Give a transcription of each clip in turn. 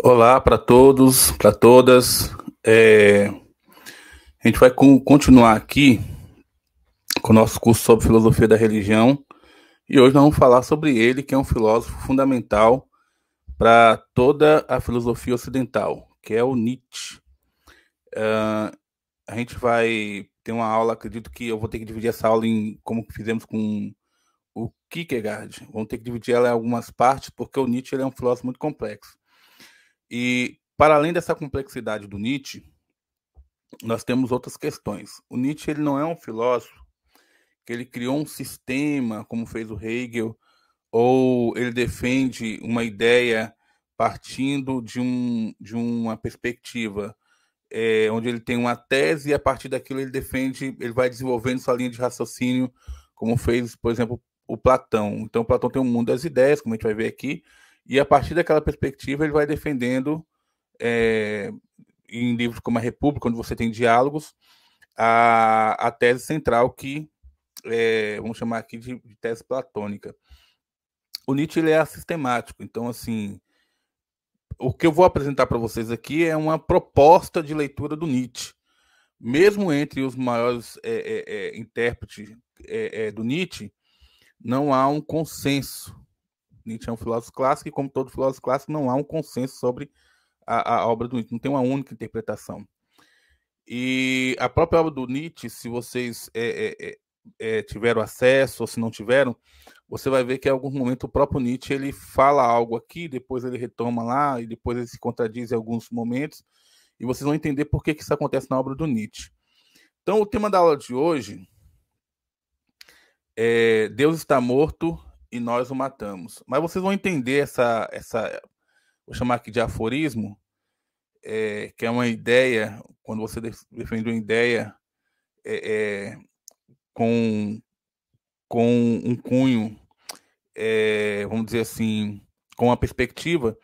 Olá para todos, para todas. A gente vai continuar aqui com o nosso curso sobre filosofia da religião e hoje nós vamos falar sobre ele, que é um filósofo fundamental para toda a filosofia ocidental, que é o Nietzsche. A gente vai ter uma aula, acredito que eu vou ter que dividir essa aula em como fizemos com o Kierkegaard. Vamos ter que dividir ela em algumas partes, porque o Nietzsche ele é um filósofo muito complexo. E para além dessa complexidade do Nietzsche, nós temos outras questões. O Nietzsche ele não é um filósofo que ele criou um sistema, como fez o Hegel, ou ele defende uma ideia partindo de uma perspectiva onde ele tem uma tese e a partir daquilo ele defende, ele vai desenvolvendo sua linha de raciocínio, como fez, por exemplo, o Platão. Então, o Platão tem um mundo das ideias, como a gente vai ver aqui, e a partir daquela perspectiva ele vai defendendo em livros como a República, onde você tem diálogos, a tese central que vamos chamar aqui de tese platônica. O Nietzsche ele é assistemático, então assim, o que eu vou apresentar para vocês aqui é uma proposta de leitura do Nietzsche. Mesmo entre os maiores intérpretes do Nietzsche, não há um consenso. Nietzsche é um filósofo clássico e, como todo filósofo clássico, não há um consenso sobre a obra do Nietzsche, não tem uma única interpretação. E a própria obra do Nietzsche, se vocês tiveram acesso ou se não tiveram, você vai ver que em algum momento o próprio Nietzsche ele fala algo aqui, depois ele retoma lá e depois ele se contradiz em alguns momentos e vocês vão entender por que isso acontece na obra do Nietzsche. Então, o tema da aula de hoje é Deus está morto e nós o matamos. Mas vocês vão entender essa vou chamar aqui de aforismo, que é uma ideia, quando você defende uma ideia com um cunho, vamos dizer assim, com uma perspectiva.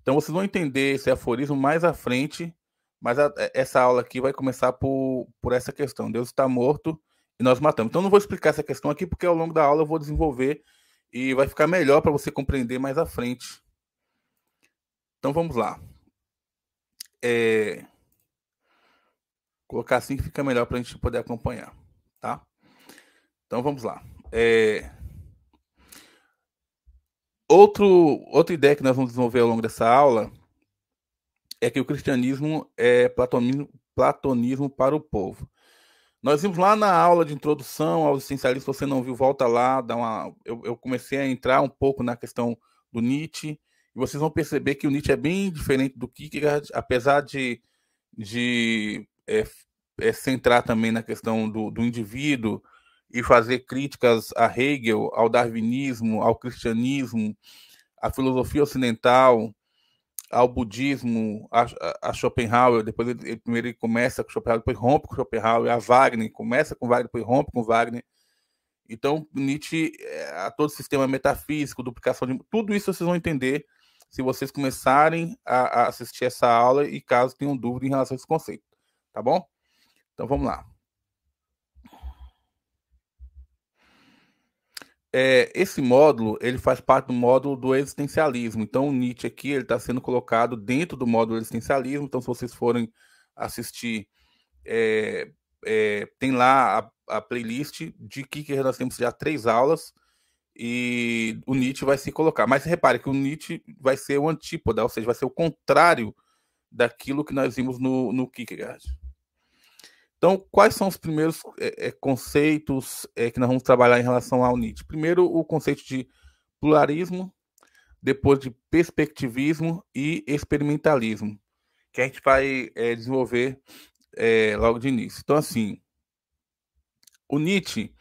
Então vocês vão entender esse aforismo mais à frente, mas essa aula aqui vai começar por essa questão. Deus está morto e nós matamos. Então não vou explicar essa questão aqui, porque ao longo da aula eu vou desenvolver e vai ficar melhor para você compreender mais à frente. Então vamos lá. Colocar assim que fica melhor para a gente poder acompanhar, tá? Então vamos lá. Outra ideia que nós vamos desenvolver ao longo dessa aula é que o cristianismo é platonismo para o povo. Nós vimos lá na aula de introdução ao existencialismo, se você não viu, volta lá, eu comecei a entrar um pouco na questão do Nietzsche, e vocês vão perceber que o Nietzsche é bem diferente do Kierkegaard, apesar de centrar também na questão do indivíduo e fazer críticas a Hegel, ao darwinismo, ao cristianismo, à filosofia ocidental, ao budismo, a Schopenhauer. Depois primeiro ele começa com Schopenhauer, depois rompe com Schopenhauer, a Wagner, começa com Wagner, depois rompe com Wagner. Então, Nietzsche, a todo o sistema metafísico, duplicação de... Tudo isso vocês vão entender se vocês começarem a assistir essa aula e caso tenham dúvida em relação a esse conceito. Tá bom? Então, vamos lá. Esse módulo ele faz parte do módulo do existencialismo. Então, o Nietzsche aqui ele está sendo colocado dentro do módulo do existencialismo. Então, se vocês forem assistir, tem lá a playlist de que nós temos já 3 aulas e o Nietzsche vai se colocar. Mas repare que o Nietzsche vai ser o antípoda, ou seja, vai ser o contrário daquilo que nós vimos no Kierkegaard. Então, quais são os primeiros conceitos que nós vamos trabalhar em relação ao Nietzsche? Primeiro, o conceito de pluralismo, depois de perspectivismo e experimentalismo, que a gente vai desenvolver logo de início. Então, assim, o Nietzsche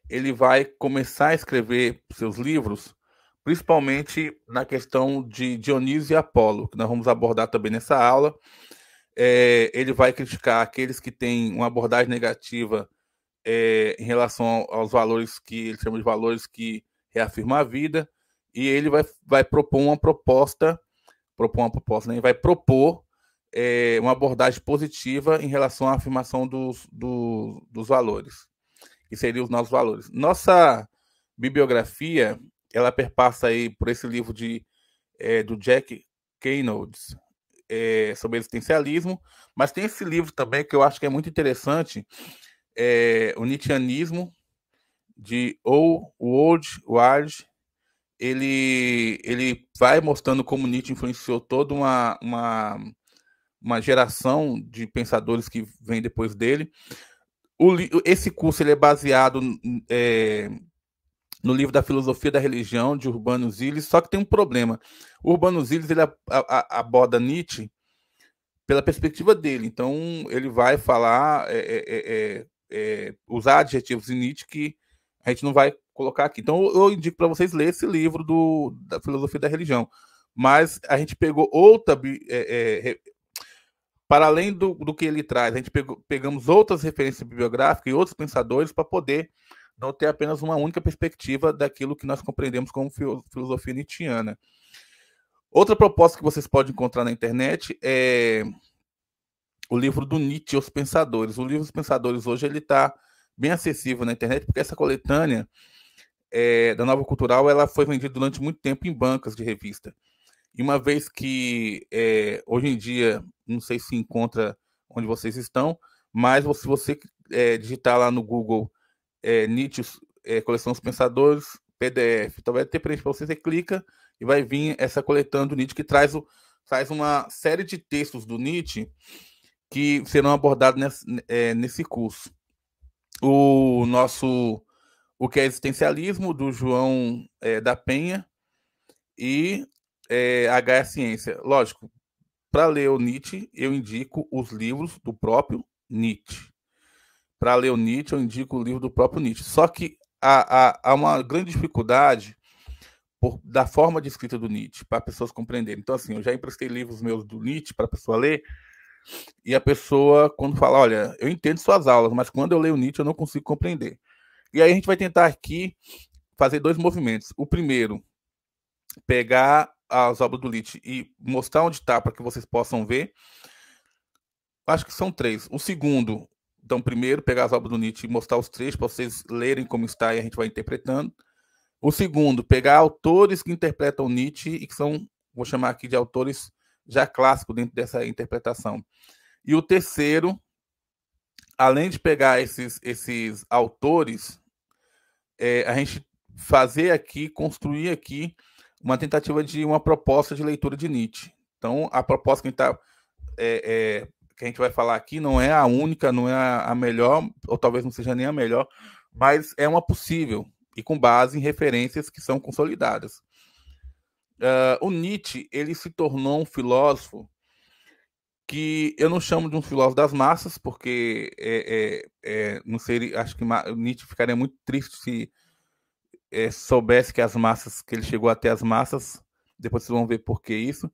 ele vai começar a escrever seus livros, principalmente na questão de Dionísio e Apolo, que nós vamos abordar também nessa aula. Ele vai criticar aqueles que têm uma abordagem negativa em relação aos valores que ele chama de valores que reafirmam a vida, e ele vai propor uma proposta, né? Vai propor uma abordagem positiva em relação à afirmação dos valores, que seriam os nossos valores. Nossa bibliografia, ela perpassa aí por esse livro do Jack Keynote, sobre existencialismo, mas tem esse livro também que eu acho que é muito interessante, o Nietzscheanismo, de Oswald Wilde. Ele vai mostrando como Nietzsche influenciou toda uma geração de pensadores que vem depois dele. Esse curso ele é baseado no livro da Filosofia da Religião, de Urbano Ziles, só que tem um problema. O Urbano Ziles ele aborda Nietzsche pela perspectiva dele, então ele vai falar, usar adjetivos de Nietzsche que a gente não vai colocar aqui. Então eu indico para vocês lerem esse livro da Filosofia da Religião. Mas a gente pegou outra... para além do que ele traz, a gente pegamos outras referências bibliográficas e outros pensadores para poder não ter apenas uma única perspectiva daquilo que nós compreendemos como filosofia nietzschiana. Outra proposta que vocês podem encontrar na internet é o livro do Nietzsche, Os Pensadores. O livro dos Pensadores hoje ele está bem acessível na internet, porque essa coletânea da Nova Cultural ela foi vendida durante muito tempo em bancas de revista. E uma vez que hoje em dia, não sei se encontra onde vocês estão, mas se você digitar lá no Google Nietzsche, Coleção dos Pensadores, PDF, então vai ter preenche para você clica e vai vir essa coletânea do Nietzsche que traz uma série de textos do Nietzsche que serão abordados nesse curso. O que é existencialismo, do João da Penha, e H é a ciência. Lógico, para ler o Nietzsche, eu indico os livros do próprio Nietzsche. Para ler o Nietzsche, eu indico o livro do próprio Nietzsche. Só que há uma grande dificuldade da forma de escrita do Nietzsche, para pessoas compreenderem. Então, assim, eu já emprestei livros meus do Nietzsche para a pessoa ler, e a pessoa, quando fala, olha, eu entendo suas aulas, mas quando eu leio Nietzsche, eu não consigo compreender. E aí a gente vai tentar aqui fazer 2 movimentos. O primeiro, pegar as obras do Nietzsche e mostrar onde está para que vocês possam ver. Acho que são 3. O segundo, então, primeiro, pegar as obras do Nietzsche e mostrar os trechos para vocês lerem como está e a gente vai interpretando. O segundo, pegar autores que interpretam Nietzsche e que são, vou chamar aqui de autores já clássicos dentro dessa interpretação. E o terceiro, além de pegar esses autores, a gente fazer aqui, construir aqui uma tentativa de uma proposta de leitura de Nietzsche. Então, a proposta que a gente vai falar aqui não é a única, não é a melhor, ou talvez não seja nem a melhor, mas é uma possível, e com base em referências que são consolidadas. O Nietzsche, ele se tornou um filósofo que eu não chamo de um filósofo das massas, porque não seria, acho que Nietzsche ficaria muito triste se soubesse que ele chegou até as massas. Depois vocês vão ver por que isso.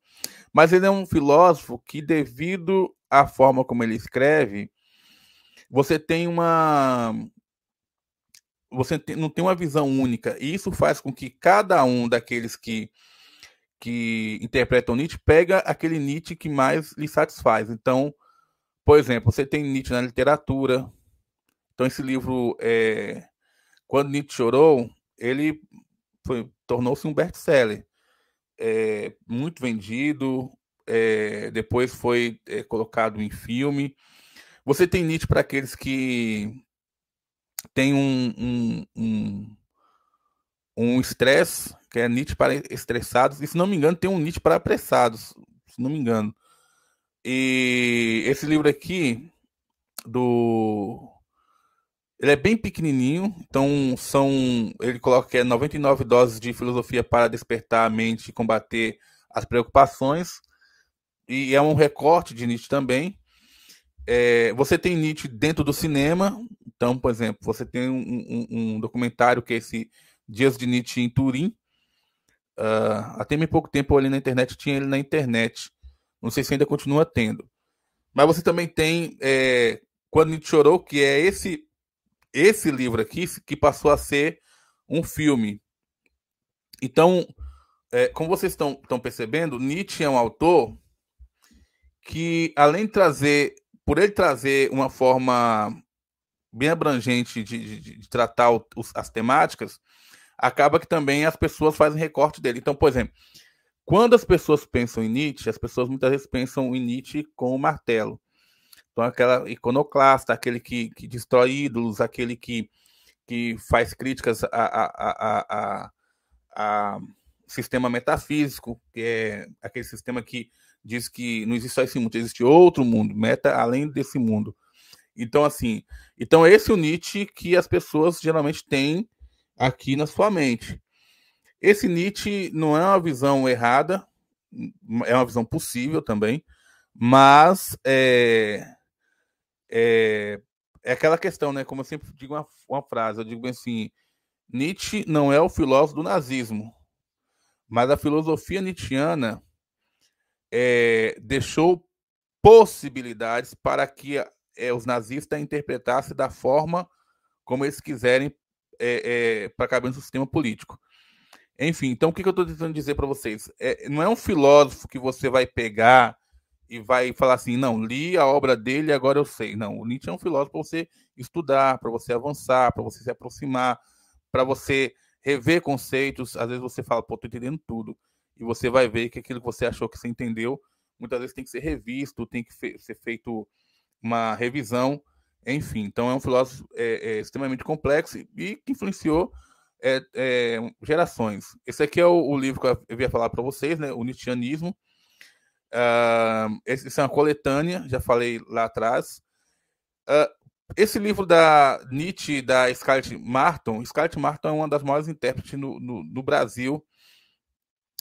Mas ele é um filósofo que, devido à forma como ele escreve, você não tem uma visão única. E isso faz com que cada um daqueles que interpretam Nietzsche pega aquele Nietzsche que mais lhe satisfaz. Então, por exemplo, você tem Nietzsche na literatura. Então, esse livro, Quando Nietzsche Chorou, ele tornou-se um best-seller. Muito vendido, depois foi colocado em filme. Você tem Nietzsche para aqueles que têm um estresse, que é Nietzsche para estressados, e se não me engano tem um Nietzsche para apressados, se não me engano. E esse livro aqui, ele é bem pequenininho, então ele coloca que é 99 doses de filosofia para despertar a mente e combater as preocupações, e é um recorte de Nietzsche também. Você tem Nietzsche dentro do cinema, então, por exemplo, você tem um documentário que é esse Dias de Nietzsche em Turim. Até bem pouco tempo eu olhei na internet, tinha ele na internet, não sei se ainda continua tendo. Mas você também tem Quando Nietzsche Chorou, que é esse livro aqui, que passou a ser um filme. Então, como vocês estão percebendo, Nietzsche é um autor que, além de por ele trazer uma forma bem abrangente de tratar as temáticas, acaba que também as pessoas fazem recorte dele. Então, por exemplo, quando as pessoas pensam em Nietzsche, as pessoas muitas vezes pensam em Nietzsche com o martelo. Então, aquela iconoclasta, aquele que destrói ídolos, aquele que faz críticas a sistema metafísico, que é aquele sistema que diz que não existe só esse mundo, existe outro mundo, meta além desse mundo. Então, assim, então esse é o Nietzsche que as pessoas geralmente têm aqui na sua mente. Esse Nietzsche não é uma visão errada, é uma visão possível também, mas é aquela questão, né? Como eu sempre digo uma frase, eu digo assim, Nietzsche não é o filósofo do nazismo, mas a filosofia nietzschiana deixou possibilidades para que os nazistas interpretassem da forma como eles quiserem para caber no sistema político. Enfim, então o que eu estou tentando dizer para vocês? Não é um filósofo que você vai pegar e vai falar assim, não, li a obra dele e agora eu sei. Não, o Nietzsche é um filósofo para você estudar, para você avançar, para você se aproximar, para você rever conceitos. Às vezes você fala, pô, tô entendendo tudo. E você vai ver que aquilo que você achou que você entendeu, muitas vezes tem que ser revisto, tem que ser feito uma revisão. Enfim, então é um filósofo extremamente complexo e que influenciou gerações. Esse aqui é o livro que eu ia falar para vocês, né? O Nietzscheanismo. Essa é uma coletânea, já falei lá atrás. Esse livro da Nietzsche, da Scarlett Martin é uma das maiores intérpretes no Brasil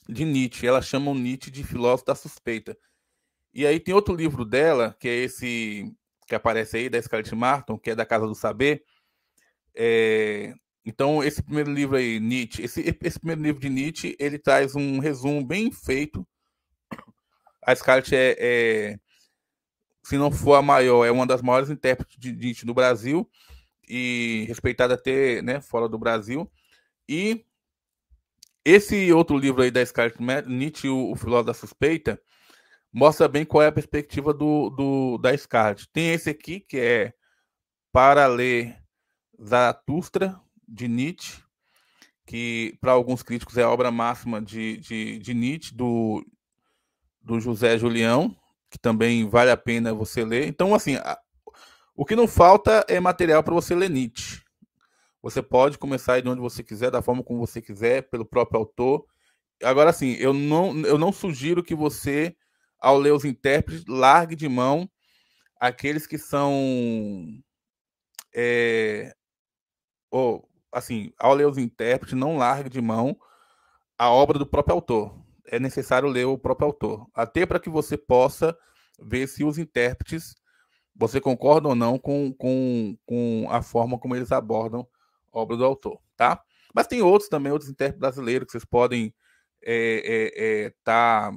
de Nietzsche. Ela chama o Nietzsche de filósofo da suspeita. E aí tem outro livro dela, que é esse que aparece aí, da Scarlett Martin, que é da Casa do Saber. Então, esse primeiro livro aí, Nietzsche, esse primeiro livro de Nietzsche, ele traz um resumo bem feito. A Scarlett se não for a maior, é uma das maiores intérpretes de Nietzsche do Brasil e respeitada até, né, fora do Brasil. E esse outro livro aí da Scarlett Nietzsche, o Filósofo da Suspeita, mostra bem qual é a perspectiva da Scarlett. Tem esse aqui, que é Para Ler Zaratustra, de Nietzsche, que para alguns críticos é a obra máxima de Nietzsche, do José Julião, que também vale a pena você ler. Então, assim, o que não falta é material para você ler Nietzsche. Você pode começar de onde você quiser, da forma como você quiser, pelo próprio autor. Agora, assim, eu não sugiro que você, ao ler os intérpretes, largue de mão aqueles que são... assim, ao ler os intérpretes, não largue de mão a obra do próprio autor. É necessário ler o próprio autor, até para que você possa ver se os intérpretes, você concorda ou não com a forma como eles abordam a obra do autor, tá? Mas tem outros também, outros intérpretes brasileiros que vocês podem tá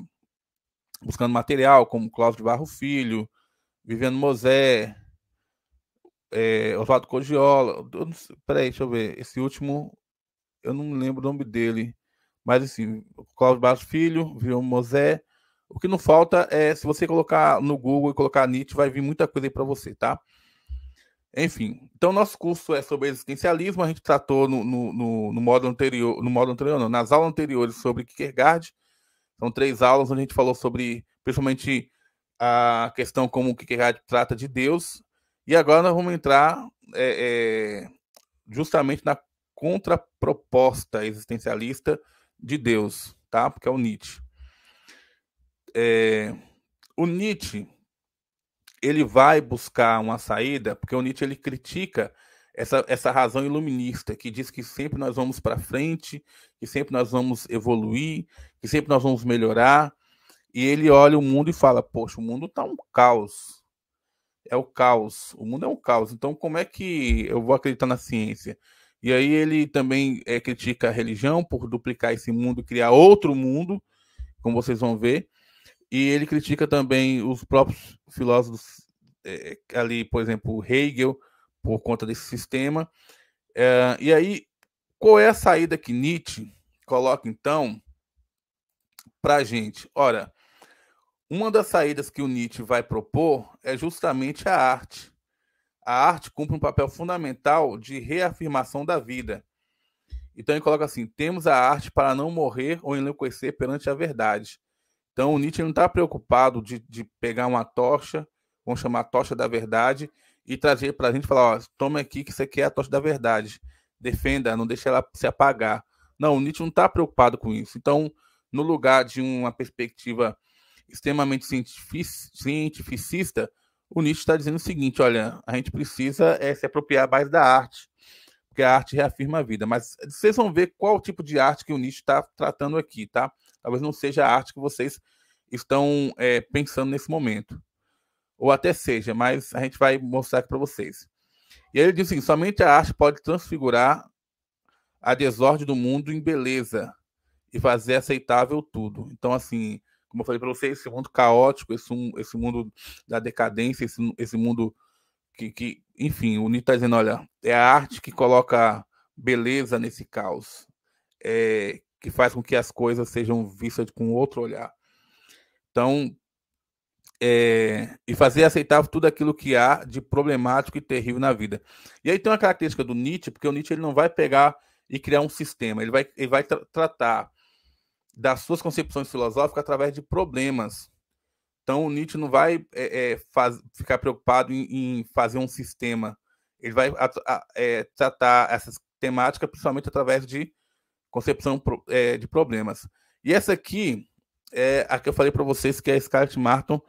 buscando material, como Cláudio de Barro Filho, Viviane Mosé, Oswaldo Cogiola. Peraí, deixa eu ver. Esse último, eu não lembro o nome dele. Mas, assim, Cláudio Barro Filho, Viviane Mosé. O que não falta é, se você colocar no Google e colocar Nietzsche, vai vir muita coisa aí para você, tá? Enfim, então nosso curso é sobre existencialismo. A gente tratou no módulo anterior, não, nas aulas anteriores sobre Kierkegaard. São 3 aulas onde a gente falou sobre, principalmente, a questão como o Kierkegaard trata de Deus. E agora nós vamos entrar justamente na contraproposta existencialista de Deus, tá? Porque é o Nietzsche. O Nietzsche, ele vai buscar uma saída, porque o Nietzsche ele critica essa razão iluminista, que diz que sempre nós vamos para frente, que sempre nós vamos evoluir, que sempre nós vamos melhorar. E ele olha o mundo e fala, poxa, o mundo está um caos. É o caos. O mundo é um caos. Então, como é que eu vou acreditar na ciência? E aí ele também critica a religião por duplicar esse mundo e criar outro mundo, como vocês vão ver. E ele critica também os próprios filósofos ali, por exemplo, Hegel, por conta desse sistema. E aí, qual é a saída que Nietzsche coloca, então, para a gente? Ora, uma das saídas que o Nietzsche vai propor é justamente a arte. A arte cumpre um papel fundamental de reafirmação da vida. Então ele coloca assim: temos a arte para não morrer ou enlouquecer perante a verdade. Então o Nietzsche não está preocupado de pegar uma tocha, vamos chamar a tocha da verdade, e trazer para a gente e falar: ó, toma aqui que isso aqui é a tocha da verdade. Defenda, não deixe ela se apagar. Não, o Nietzsche não está preocupado com isso. Então, no lugar de uma perspectiva extremamente cientificista, o Nietzsche está dizendo o seguinte: olha, a gente precisa se apropriar mais da arte, porque a arte reafirma a vida. Mas vocês vão ver qual tipo de arte que o Nietzsche está tratando aqui, tá? Talvez não seja a arte que vocês estão pensando nesse momento. Ou até seja, mas a gente vai mostrar aqui para vocês. E aí ele diz assim: somente a arte pode transfigurar a desordem do mundo em beleza e fazer aceitável tudo. Então, assim, como eu falei para vocês, esse mundo caótico, esse mundo da decadência, esse mundo enfim, o Nietzsche está dizendo: olha, é a arte que coloca beleza nesse caos, que faz com que as coisas sejam vistas com outro olhar. Então, e fazer aceitável tudo aquilo que há de problemático e terrível na vida. E aí tem uma característica do Nietzsche, porque o Nietzsche ele não vai pegar e criar um sistema, ele vai tratar das suas concepções filosóficas através de problemas. Então, o Nietzsche não vai ficar preocupado em fazer um sistema. Ele vai tratar essas temáticas principalmente através de concepção de problemas. E essa aqui é a que eu falei para vocês, que é a Scarlett Martin,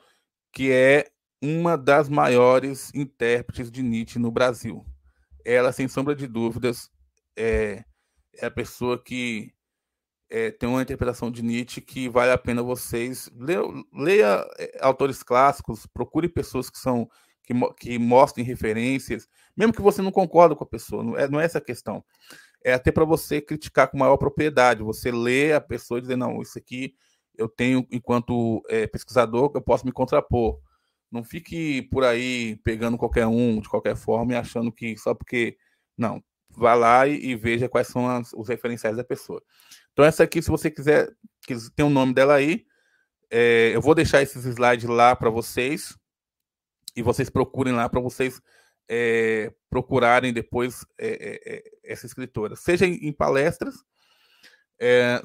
que é uma das maiores intérpretes de Nietzsche no Brasil. Ela, sem sombra de dúvidas, é a pessoa que tem uma interpretação de Nietzsche que vale a pena vocês leia autores clássicos, procure pessoas que mostrem referências, mesmo que você não concorde com a pessoa, não é essa a questão. É até para você criticar com maior propriedade, você lê a pessoa e dizer: não, isso aqui eu tenho, enquanto pesquisador, eu posso me contrapor. Não fique por aí pegando qualquer um, de qualquer forma, e achando que só porque... Não, vá lá e veja quais são os referenciais da pessoa. Então, essa aqui, se você quiser tem o nome dela aí, eu vou deixar esses slides lá para vocês, e vocês procurem lá para vocês procurarem depois essa escritora, seja em palestras,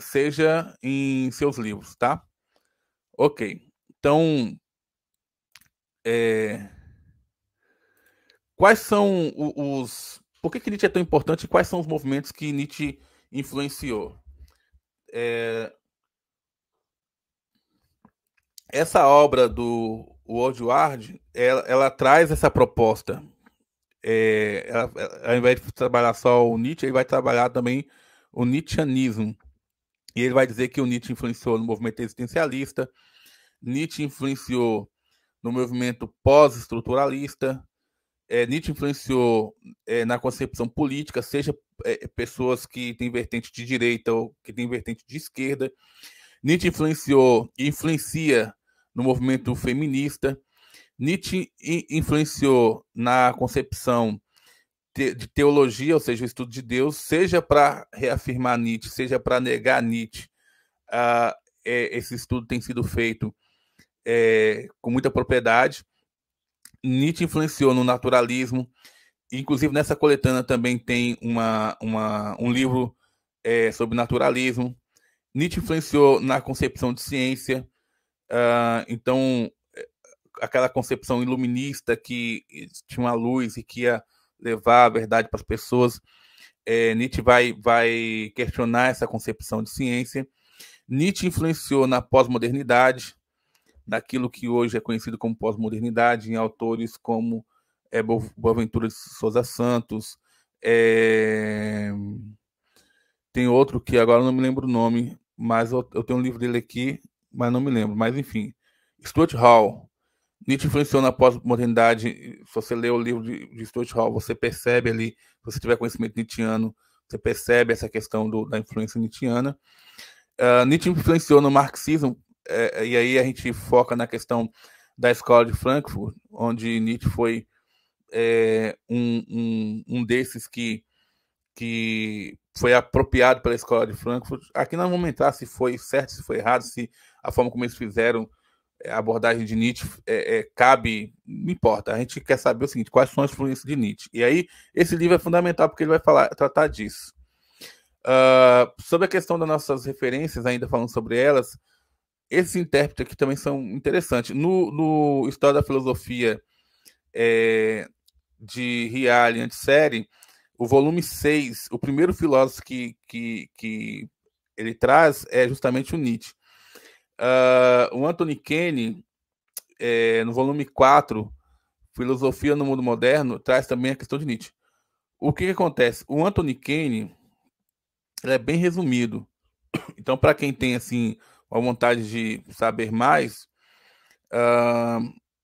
seja em seus livros, tá? Ok. Então, quais são os... Por que Nietzsche é tão importante e quais são os movimentos que Nietzsche influenciou? Essa obra do Wordsworth, ela traz essa proposta. Ao invés de trabalhar só o Nietzsche, ele vai trabalhar também o Nietzscheanismo. E ele vai dizer que o Nietzsche influenciou no movimento existencialista, Nietzsche influenciou no movimento pós-estruturalista, Nietzsche influenciou na concepção política, seja pessoas que têm vertente de direita ou que têm vertente de esquerda. Nietzsche influenciou e influencia no movimento feminista. Nietzsche influenciou na concepção de teologia, ou seja, o estudo de Deus, seja para reafirmar Nietzsche, seja para negar Nietzsche. Esse estudo tem sido feito com muita propriedade. Nietzsche influenciou no naturalismo, inclusive nessa coletânea também tem um livro sobre naturalismo. Nietzsche influenciou na concepção de ciência, então aquela concepção iluminista que tinha uma luz e que ia levar a verdade para as pessoas. Nietzsche vai questionar essa concepção de ciência. Nietzsche influenciou na pós-modernidade, naquilo que hoje é conhecido como pós-modernidade, em autores como Boaventura de Sousa Santos. Tem outro que agora eu não me lembro o nome, mas eu tenho um livro dele aqui, mas não me lembro. Mas enfim, Stuart Hall. Nietzsche influenciou na pós-modernidade. Se você lê o livro de Stuart Hall, você percebe ali, se você tiver conhecimento nietzschiano, você percebe essa questão da influência nietzschiana. Nietzsche influenciou no marxismo, e aí a gente foca na questão da escola de Frankfurt, onde Nietzsche foi um desses que foi apropriado pela escola de Frankfurt. Aqui nós vamos entrar se foi certo, se foi errado, se a forma como eles fizeram a abordagem de Nietzsche cabe, não importa. A gente quer saber o seguinte: quais são as influências de Nietzsche. E aí, esse livro é fundamental porque ele vai tratar disso. Sobre a questão das nossas referências, ainda falando sobre elas, esses intérpretes aqui também são interessantes. No História da Filosofia de Reale Antissérie, o volume 6, o primeiro filósofo que ele traz é justamente o Nietzsche. O Anthony Kenny, no volume 4, Filosofia no Mundo Moderno, traz também a questão de Nietzsche. O que acontece? O Anthony Kenny ele é bem resumido. Então, para quem tem assim a vontade de saber mais,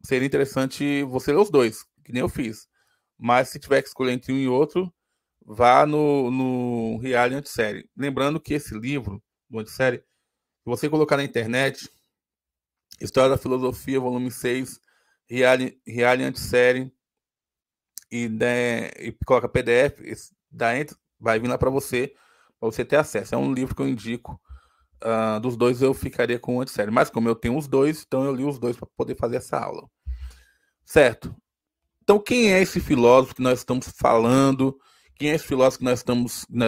seria interessante você ler os dois, que nem eu fiz. Mas se tiver que escolher entre um e outro, vá no Reale Antissérie. Lembrando que esse livro, do Antissérie, se você colocar na internet, História da Filosofia, volume 6, Reale Antissérie, e coloca PDF, vai vir lá para você ter acesso. É um livro que eu indico. Dos dois eu ficaria com o Antissérie. Mas como eu tenho os dois, então eu li os dois para poder fazer essa aula. Certo? Então, quem é esse filósofo que nós estamos falando? Quem é esse filósofo que nós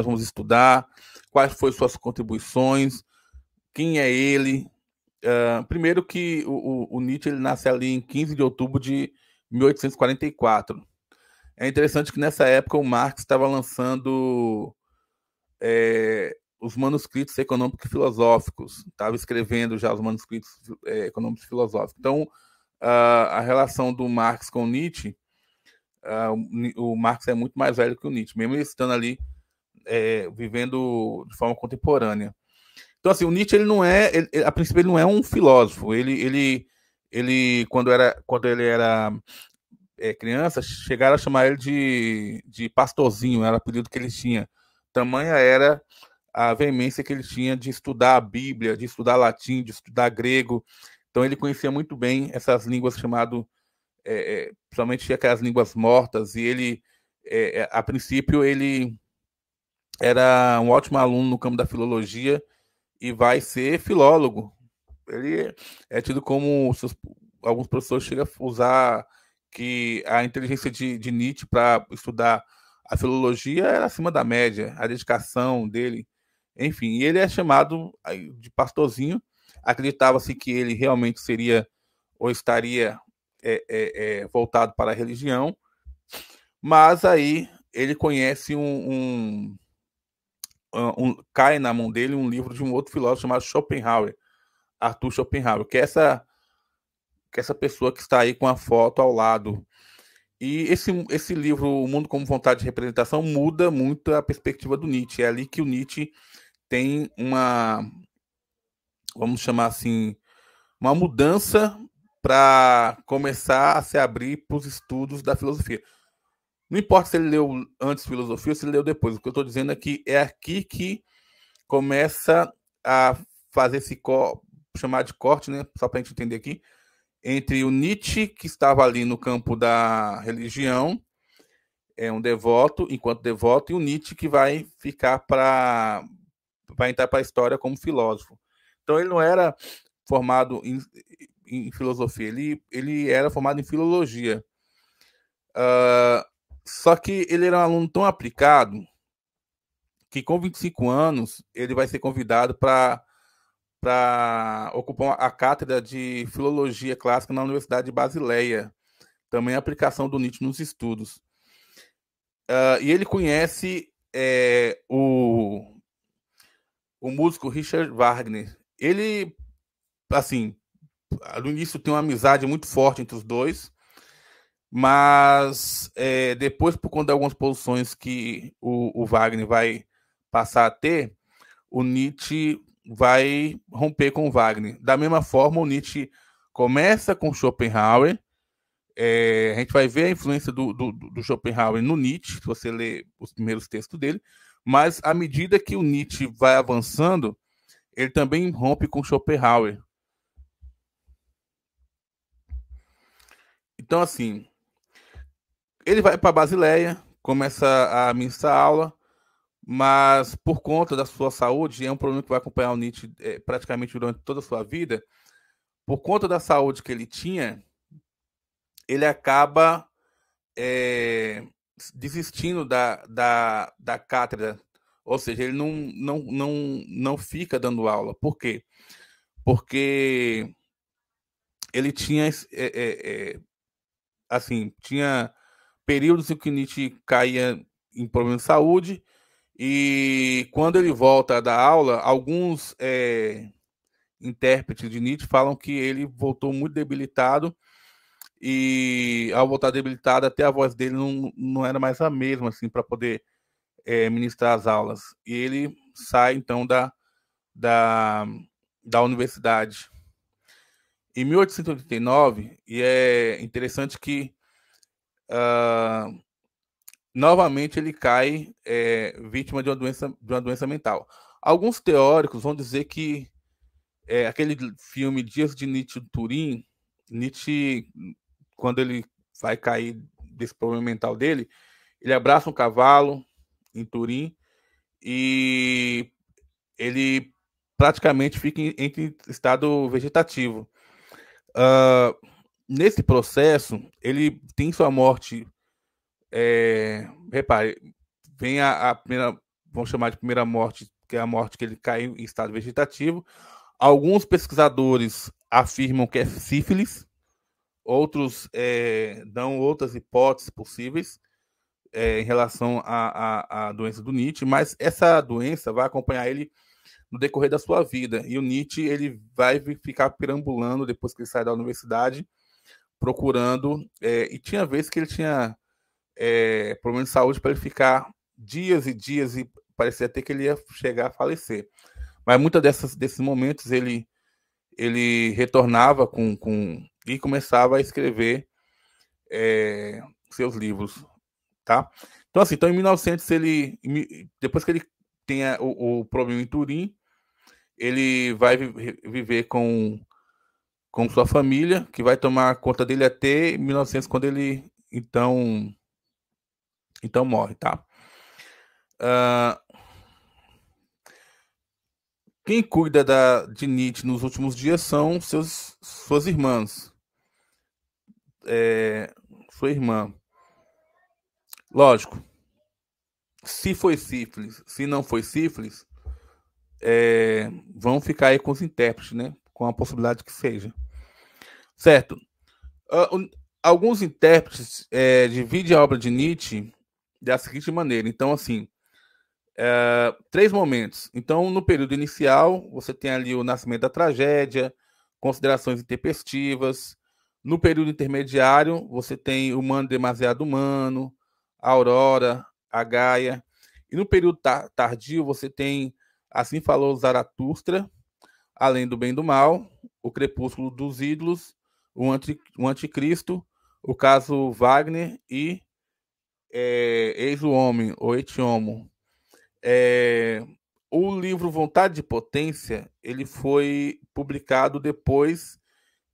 vamos estudar? Quais foram suas contribuições? Quem é ele? Primeiro que o Nietzsche ele nasce ali em 15 de outubro de 1844. É interessante que nessa época o Marx estava lançando os manuscritos econômicos e filosóficos, estava escrevendo já os manuscritos econômicos e filosóficos. Então, a relação do Marx com o Nietzsche, o Marx é muito mais velho que o Nietzsche, mesmo ele estando ali vivendo de forma contemporânea. Então, assim, o Nietzsche, ele não é, a princípio, ele não é um filósofo. Ele quando ele era criança, chegaram a chamar ele de pastorzinho, era o apelido que ele tinha. Tamanha era a veemência que ele tinha de estudar a Bíblia, de estudar latim, de estudar grego. Então, ele conhecia muito bem essas línguas chamadas, principalmente aquelas línguas mortas, e ele, a princípio, ele era um ótimo aluno no campo da filologia, e vai ser filólogo. Ele é tido como alguns professores chegam a usar que a inteligência de Nietzsche para estudar a filologia era acima da média, a dedicação dele, enfim, e ele é chamado de pastorzinho. Acreditava-se que ele realmente seria ou estaria voltado para a religião, mas aí ele conhece cai na mão dele um livro de um outro filósofo chamado Schopenhauer, Arthur Schopenhauer, que é essa pessoa que está aí com a foto ao lado. E esse livro, O Mundo como Vontade de Representação, muda muito a perspectiva do Nietzsche. É ali que o Nietzsche tem vamos chamar assim, uma mudança para começar a se abrir para os estudos da filosofia. Não importa se ele leu antes filosofia ou se ele leu depois. O que eu estou dizendo é que é aqui que começa a fazer esse chamar de corte, né? Só para a gente entender aqui, entre o Nietzsche, que estava ali no campo da religião, um devoto, enquanto devoto, e o Nietzsche que vai entrar para a história como filósofo. Então ele não era formado em filosofia, ele era formado em filologia. Só que ele era um aluno tão aplicado que com 25 anos ele vai ser convidado para ocupar a cátedra de Filologia Clássica na Universidade de Basileia. Também a aplicação do Nietzsche nos estudos. E ele conhece o músico Richard Wagner. Ele, assim, no início tem uma amizade muito forte entre os dois, mas depois, por conta de algumas posições que o Wagner vai passar a ter, o Nietzsche vai romper com o Wagner. Da mesma forma, o Nietzsche começa com Schopenhauer. A gente vai ver a influência do Schopenhauer no Nietzsche, se você ler os primeiros textos dele, mas à medida que o Nietzsche vai avançando, ele também rompe com Schopenhauer. Então, assim, ele vai para Basileia, começa a ministrar aula, mas por conta da sua saúde, é um problema que vai acompanhar o Nietzsche praticamente durante toda a sua vida. Por conta da saúde que ele tinha, ele acaba desistindo da cátedra Ou seja, ele não fica dando aula. Por quê? Porque ele tinha, assim, tinha períodos em que Nietzsche caía em problemas de saúde, e quando ele volta a dar aula, alguns intérpretes de Nietzsche falam que ele voltou muito debilitado, e ao voltar debilitado, até a voz dele não era mais a mesma, assim, para poder ministrar as aulas. E ele sai, então, da, da universidade. Em 1889, e é interessante que novamente ele cai vítima de uma doença mental. Alguns teóricos vão dizer que aquele filme Dias de Nietzsche Turim, Nietzsche, quando ele vai cair desse problema mental dele, ele abraça um cavalo em Turim e ele praticamente fica em estado vegetativo. Nesse processo, ele tem sua morte. Repare, vem a primeira, vamos chamar de primeira morte, que é a morte que ele caiu em estado vegetativo. Alguns pesquisadores afirmam que é sífilis, outros dão outras hipóteses possíveis em relação à doença do Nietzsche, mas essa doença vai acompanhar ele no decorrer da sua vida. E o Nietzsche ele vai ficar perambulando depois que ele sai da universidade, procurando. E tinha vezes que ele tinha problema de saúde para ele ficar dias e dias, e parecia até que ele ia chegar a falecer. Mas muitos desses momentos ele retornava e começava a escrever seus livros, tá? Então, assim, em 1900, depois que ele tem o problema em Turim, ele vai viver com sua família, que vai tomar conta dele até 1900, quando ele, então morre, tá? Quem cuida de Nietzsche nos últimos dias são suas irmãs. Sua irmã. Lógico, se foi sífilis, se não foi sífilis, vão ficar aí com os intérpretes, né? Com a possibilidade que seja. Certo. Alguns intérpretes dividem a obra de Nietzsche da seguinte maneira. Então, assim, 3 momentos. Então, no período inicial, você tem ali o nascimento da tragédia, considerações intempestivas. No período intermediário, você tem o humano demasiado humano, a Aurora, a Gaia. E no período tardio, você tem Assim Falou Zaratustra, Além do Bem e do Mal, O Crepúsculo dos Ídolos, o Anticristo, O Caso Wagner e Eis o Homem, ou Et Homo. O livro Vontade de Potência, ele foi publicado depois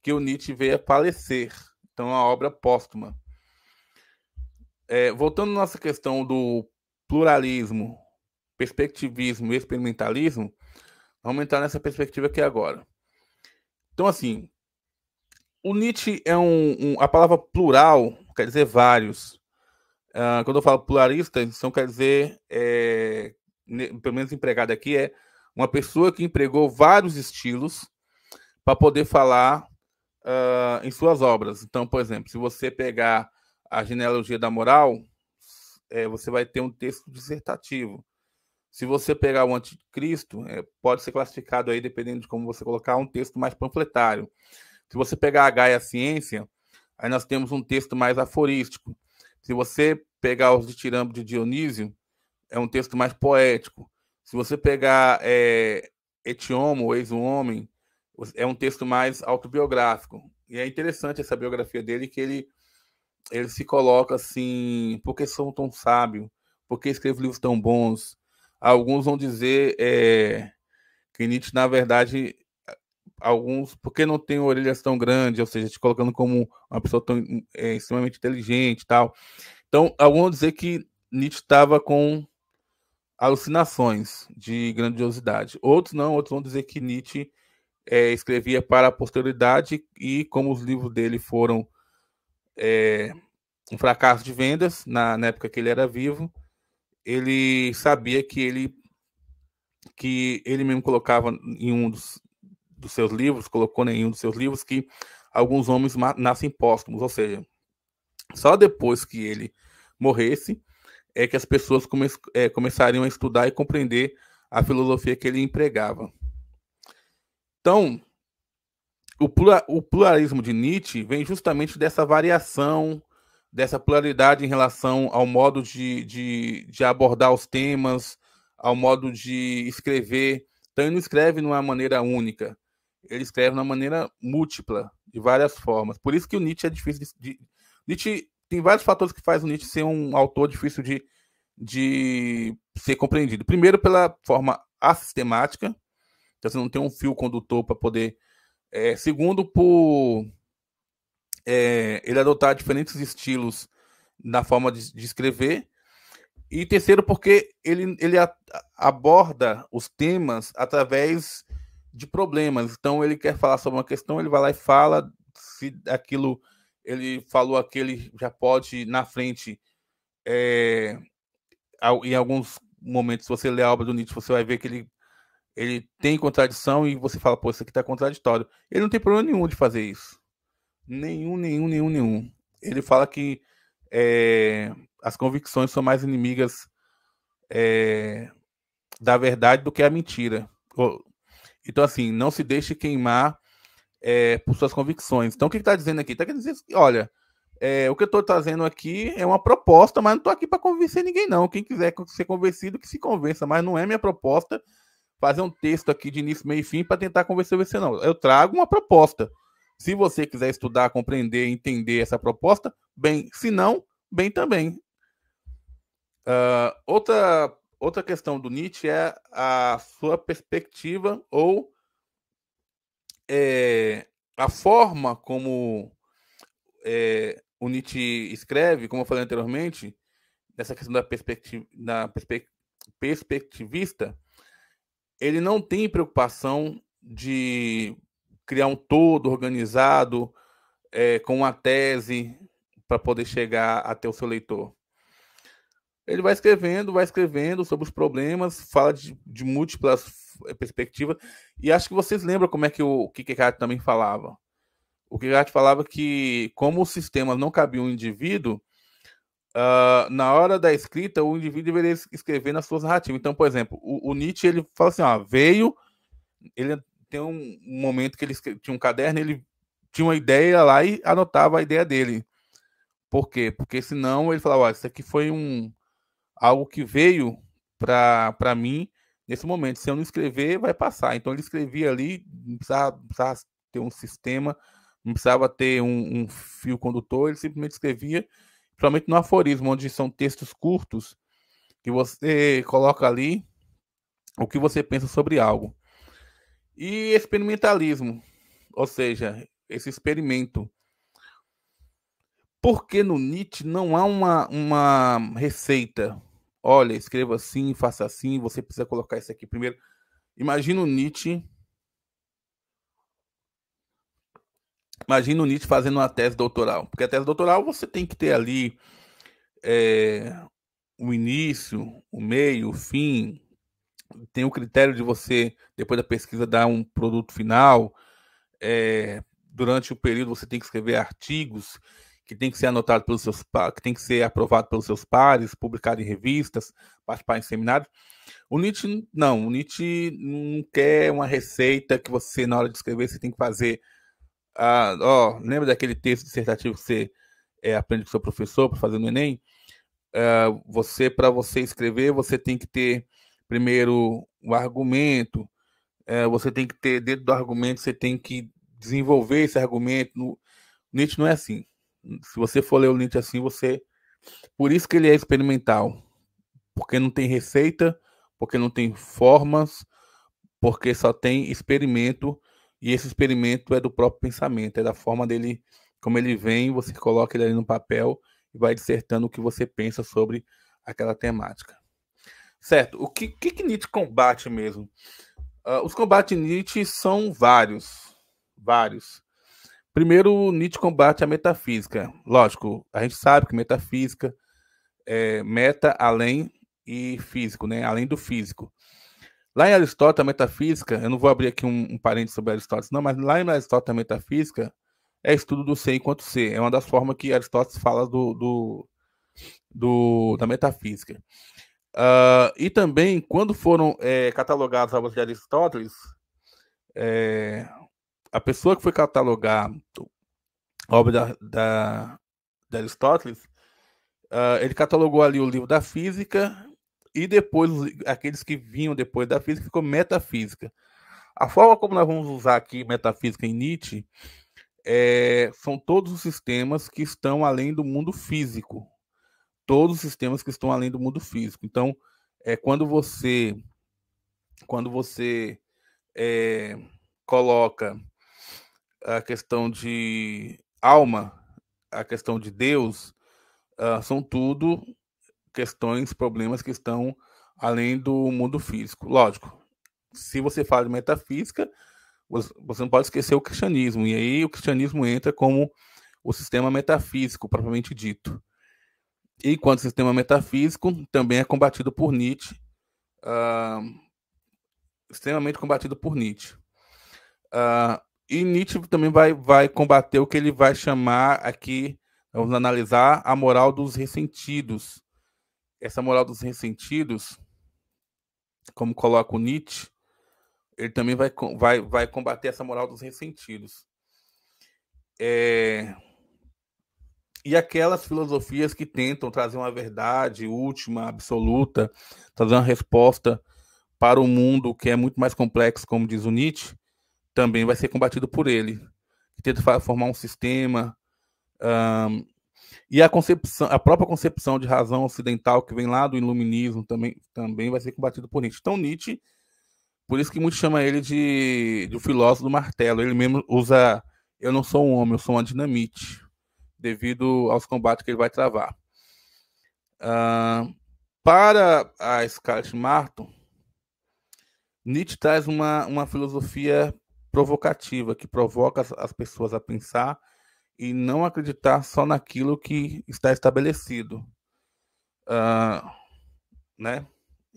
que o Nietzsche veio a falecer. Então, é uma obra póstuma. Voltando à nossa questão do pluralismo, perspectivismo e experimentalismo, vamos entrar nessa perspectiva aqui agora. Então, assim, o Nietzsche é a palavra plural quer dizer vários. Quando eu falo pluralista, então quer dizer, pelo menos empregado aqui, é uma pessoa que empregou vários estilos para poder falar em suas obras. Então, por exemplo, se você pegar a Genealogia da Moral, você vai ter um texto dissertativo. Se você pegar o Anticristo, pode ser classificado aí, dependendo de como você colocar, um texto mais panfletário. Se você pegar a Gaia Ciência, aí nós temos um texto mais aforístico. Se você pegar os Ditirambos de Dionísio, é um texto mais poético. Se você pegar Et Homo, Eis o Homem, é um texto mais autobiográfico. E é interessante essa biografia dele, que ele se coloca assim: por que sou tão sábio? Por que escrevo livros tão bons? Alguns vão dizer que Nietzsche, na verdade, porque não tem orelhas tão grandes, ou seja, te colocando como uma pessoa tão extremamente inteligente e tal. Então, alguns vão dizer que Nietzsche estava com alucinações de grandiosidade. Outros não, outros vão dizer que Nietzsche escrevia para a posteridade, e como os livros dele foram um fracasso de vendas na época que ele era vivo, ele sabia que ele que ele mesmo colocava em um dos seus livros, colocou em um dos seus livros, que alguns homens nascem póstumos, ou seja, só depois que ele morresse é que as pessoas começariam a estudar e compreender a filosofia que ele empregava. Então, o pluralismo de Nietzsche vem justamente dessa variação, dessa pluralidade em relação ao modo de abordar os temas, ao modo de escrever. Então, ele não escreve de uma maneira única, ele escreve de uma maneira múltipla, de várias formas. Por isso que o Nietzsche é difícil Nietzsche tem vários fatores que fazem o Nietzsche ser um autor difícil de ser compreendido. Primeiro, pela forma assistemática, então você não tem um fio condutor para poder. Segundo, por ele adotar diferentes estilos na forma de escrever. E terceiro, porque ele aborda os temas através de problemas. Então, ele quer falar sobre uma questão, ele vai lá e fala. Se aquilo ele falou aquele já pode, na frente, em alguns momentos, se você ler a obra do Nietzsche, você vai ver que ele tem contradição e você fala, pô, isso aqui está contraditório. Ele não tem problema nenhum de fazer isso. Nenhum. Ele fala que as convicções são mais inimigas da verdade do que a mentira. Então, assim, não se deixe queimar por suas convicções. Então, o que está dizendo aqui? Está querendo dizer que, olha, o que eu estou trazendo aqui é uma proposta, mas não estou aqui para convencer ninguém, não. Quem quiser ser convencido, que se convença, mas não é minha proposta fazer um texto aqui de início, meio e fim para tentar convencer você, não. Eu trago uma proposta. Se você quiser estudar, compreender, entender essa proposta, bem. Se não, bem também. Outra questão do Nietzsche é a sua perspectiva ou a forma como o Nietzsche escreve, como eu falei anteriormente, nessa questão da perspectivista, ele não tem preocupação de criar um todo organizado com uma tese para poder chegar até o seu leitor. Ele vai escrevendo sobre os problemas, fala de múltiplas perspectivas, e acho que vocês lembram como é que o Kierkegaard também falava. O Kierkegaard falava que, como os sistemas não cabiam um indivíduo, na hora da escrita, o indivíduo deveria escrever nas suas narrativas. Então, por exemplo, o Nietzsche, ele fala assim, ele tem um momento que ele tinha um caderno, ele tinha uma ideia lá e anotava a ideia dele. Por quê? Porque senão ele falava, isso aqui foi algo que veio para mim nesse momento. Se eu não escrever, vai passar. Então ele escrevia ali, não precisava ter um sistema, não precisava ter um fio condutor, ele simplesmente escrevia, principalmente no aforismo, onde são textos curtos, que você coloca ali o que você pensa sobre algo. E experimentalismo, ou seja, esse experimento. Porque no Nietzsche não há uma receita. Olha, escreva assim, faça assim, você precisa colocar isso aqui primeiro. Imagina o Nietzsche fazendo uma tese doutoral. Porque a tese doutoral você tem que ter ali o início, o meio, o fim. Tem o critério de você, depois da pesquisa, dar um produto final. Durante o período você tem que escrever artigos que tem que ser anotado pelos seus pares, que tem que ser aprovado pelos seus pares, publicado em revistas, participar em seminários. O Nietzsche não quer uma receita que você, na hora de escrever, você tem que fazer. Lembra daquele texto dissertativo que você aprende com seu professor para fazer no Enem? Para você escrever, você tem que ter primeiro o argumento, você tem que ter, dentro do argumento, você tem que desenvolver esse argumento. Nietzsche não é assim. Se você for ler o Nietzsche assim, por isso que ele é experimental. Porque não tem receita, porque não tem formas, porque só tem experimento, e esse experimento é do próprio pensamento, é da forma dele, como ele vem, você coloca ele ali no papel e vai dissertando o que você pensa sobre aquela temática. Certo, o que Nietzsche combate mesmo? Os combates de Nietzsche são vários. Primeiro, Nietzsche combate a metafísica. Lógico, a gente sabe que metafísica é meta, além e físico, né? Além do físico. Lá em Aristóteles, a metafísica, eu não vou abrir aqui um parênteses sobre Aristóteles, não, mas lá em Aristóteles, a metafísica é estudo do ser enquanto ser. É uma das formas que Aristóteles fala da metafísica. E também, quando foram catalogadas as obras de Aristóteles, é, a pessoa que foi catalogar a obra de Aristóteles, ele catalogou ali o livro da física e depois aqueles que vinham depois da física ficou metafísica. A forma como nós vamos usar aqui metafísica em Nietzsche são todos os sistemas que estão além do mundo físico. Todos os sistemas que estão além do mundo físico. Então, quando você coloca a questão de alma, a questão de Deus, são tudo questões, problemas que estão além do mundo físico. Lógico, se você fala de metafísica, você não pode esquecer o cristianismo, e aí o cristianismo entra como o sistema metafísico, propriamente dito. E quanto sistema metafísico, também é combatido por Nietzsche, extremamente combatido por Nietzsche. E Nietzsche também vai combater o que ele vai chamar aqui, vamos analisar a moral dos ressentidos. Essa moral dos ressentidos, como coloca o Nietzsche, ele também vai combater essa moral dos ressentidos. E aquelas filosofias que tentam trazer uma verdade última, absoluta, trazer uma resposta para o mundo que é muito mais complexo, como diz o Nietzsche, também vai ser combatido por ele. Tenta formar um sistema. E a própria concepção de razão ocidental que vem lá do iluminismo também vai ser combatido por Nietzsche. Então, Nietzsche, por isso que muitos chamam ele de filósofo do martelo. Ele mesmo usa: eu não sou um homem, eu sou uma dinamite, devido aos combates que ele vai travar. Para a Scarlett Martin, Nietzsche traz uma filosofia provocativa, que provoca as pessoas a pensar e não acreditar só naquilo que está estabelecido. Né?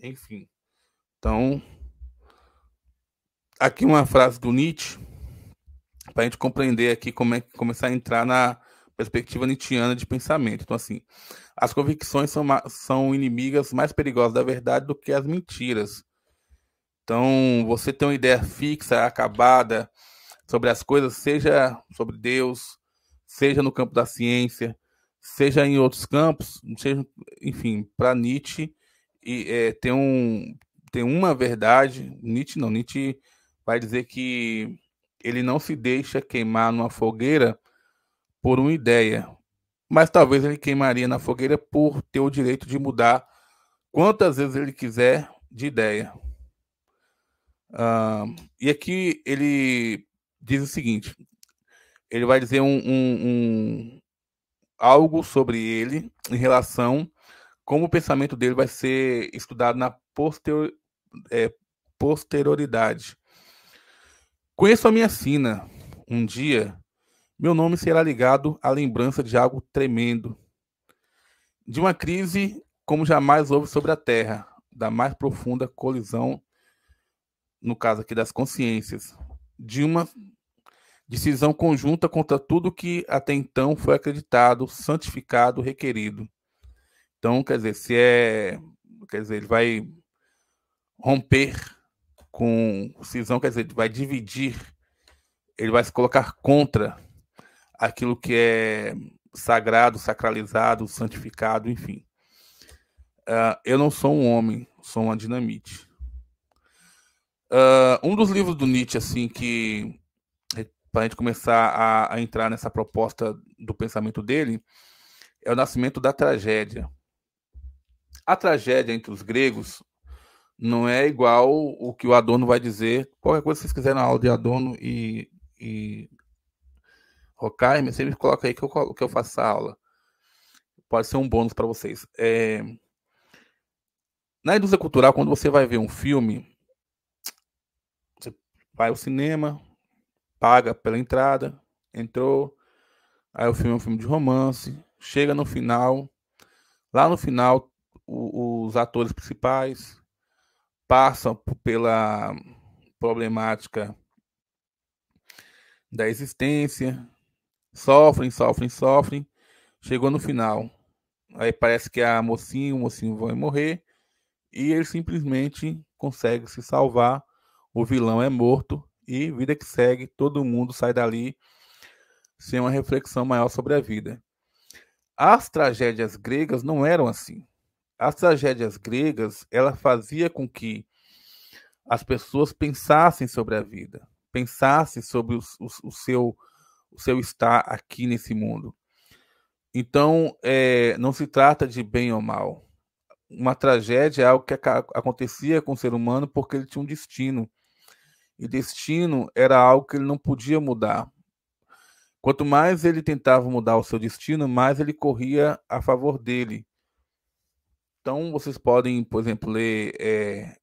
Enfim. Então, aqui uma frase do Nietzsche, para a gente compreender aqui como é que começar a entrar na perspectiva nietzschiana de pensamento. Então, assim, as convicções são inimigas mais perigosas da verdade do que as mentiras. Então, você tem uma ideia fixa, acabada sobre as coisas, seja sobre Deus, seja no campo da ciência, seja em outros campos, seja, enfim, para Nietzsche tem uma verdade. Nietzsche vai dizer que ele não se deixa queimar numa fogueira por uma ideia, mas talvez ele queimaria na fogueira por ter o direito de mudar quantas vezes ele quiser de ideia. E aqui ele diz o seguinte: ele vai dizer algo sobre ele em relação como o pensamento dele vai ser estudado na posterioridade. Conheço a minha sina. Um dia, meu nome será ligado à lembrança de algo tremendo, de uma crise como jamais houve sobre a Terra, da mais profunda colisão, no caso aqui das consciências, de uma decisão conjunta contra tudo que até então foi acreditado, santificado, requerido. Então, quer dizer, ele vai romper com cisão, quer dizer, vai dividir, ele vai se colocar contra aquilo que é sagrado, sacralizado, santificado, enfim. Eu não sou um homem, sou uma dinamite. Um dos livros do Nietzsche, assim, que para a gente começar a entrar nessa proposta do pensamento dele, é O Nascimento da Tragédia. A tragédia entre os gregos não é igual o que o Adorno vai dizer. Qualquer coisa que vocês quiserem na aula de Adorno e Horkheimer, você me coloca aí que eu faço a aula. Pode ser um bônus para vocês. Na indústria cultural, quando você vai ver um filme, você vai ao cinema, paga pela entrada, entrou, aí o filme é um filme de romance, chega no final, lá no final, os atores principais passam pela problemática da existência, sofrem, sofrem, sofrem, chegou no final. Aí parece que o mocinho vai morrer, e ele simplesmente consegue se salvar, o vilão é morto, e vida que segue, todo mundo sai dali sem uma reflexão maior sobre a vida. As tragédias gregas não eram assim. As tragédias gregas, ela fazia com que as pessoas pensassem sobre a vida, pensassem sobre o seu estar aqui nesse mundo. Então, não se trata de bem ou mal. Uma tragédia é algo que acontecia com o ser humano porque ele tinha um destino. E destino era algo que ele não podia mudar. Quanto mais ele tentava mudar o seu destino, mais ele corria a favor dele. Então, vocês podem, por exemplo, ler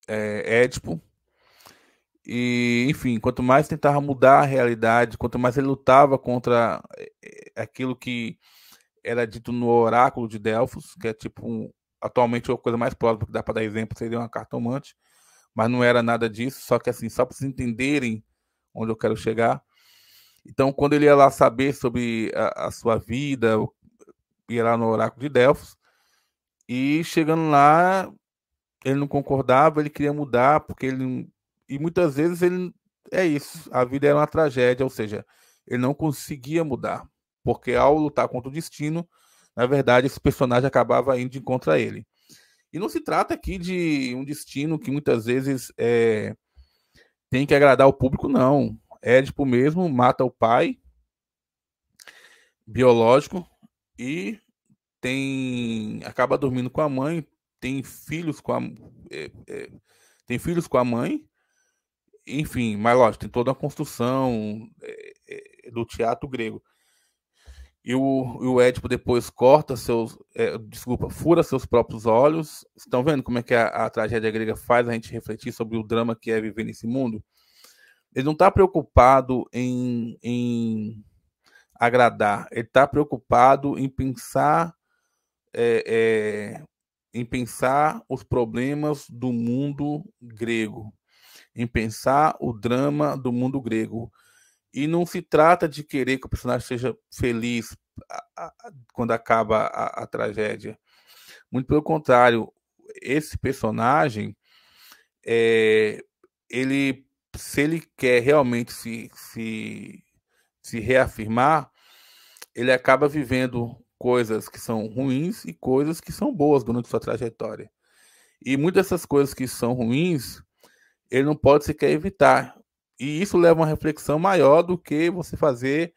Édipo. E, enfim, quanto mais tentava mudar a realidade, quanto mais ele lutava contra aquilo que era dito no oráculo de Delfos, que é tipo atualmente a coisa mais próxima que dá para dar exemplo seria uma cartomante, mas não era nada disso, só que assim, só para vocês entenderem onde eu quero chegar. Então, quando ele ia lá saber sobre a sua vida, ia lá no oráculo de Delfos, e chegando lá, ele não concordava, ele queria mudar, porque ele. E muitas vezes ele. É isso, a vida era uma tragédia, ou seja, ele não conseguia mudar, porque ao lutar contra o destino, na verdade, esse personagem acabava indo de encontro a ele. E não se trata aqui de um destino que muitas vezes tem que agradar o público, não. Édipo mesmo mata o pai biológico e acaba dormindo com a mãe, tem filhos com a, é, é, tem filhos com a mãe, enfim, mas lógico, tem toda a construção do teatro grego. E o Édipo depois fura seus próprios olhos. Estão vendo como é que a tragédia grega faz a gente refletir sobre o drama que é viver nesse mundo? Ele não está preocupado em agradar, ele está preocupado em pensar os problemas do mundo grego, em pensar o drama do mundo grego. E não se trata de querer que o personagem seja feliz quando acaba a tragédia. Muito pelo contrário, esse personagem, ele, se ele quer realmente se reafirmar, ele acaba vivendo coisas que são ruins e coisas que são boas durante sua trajetória. E muitas dessas coisas que são ruins, ele não pode sequer evitar. E isso leva a uma reflexão maior do que você fazer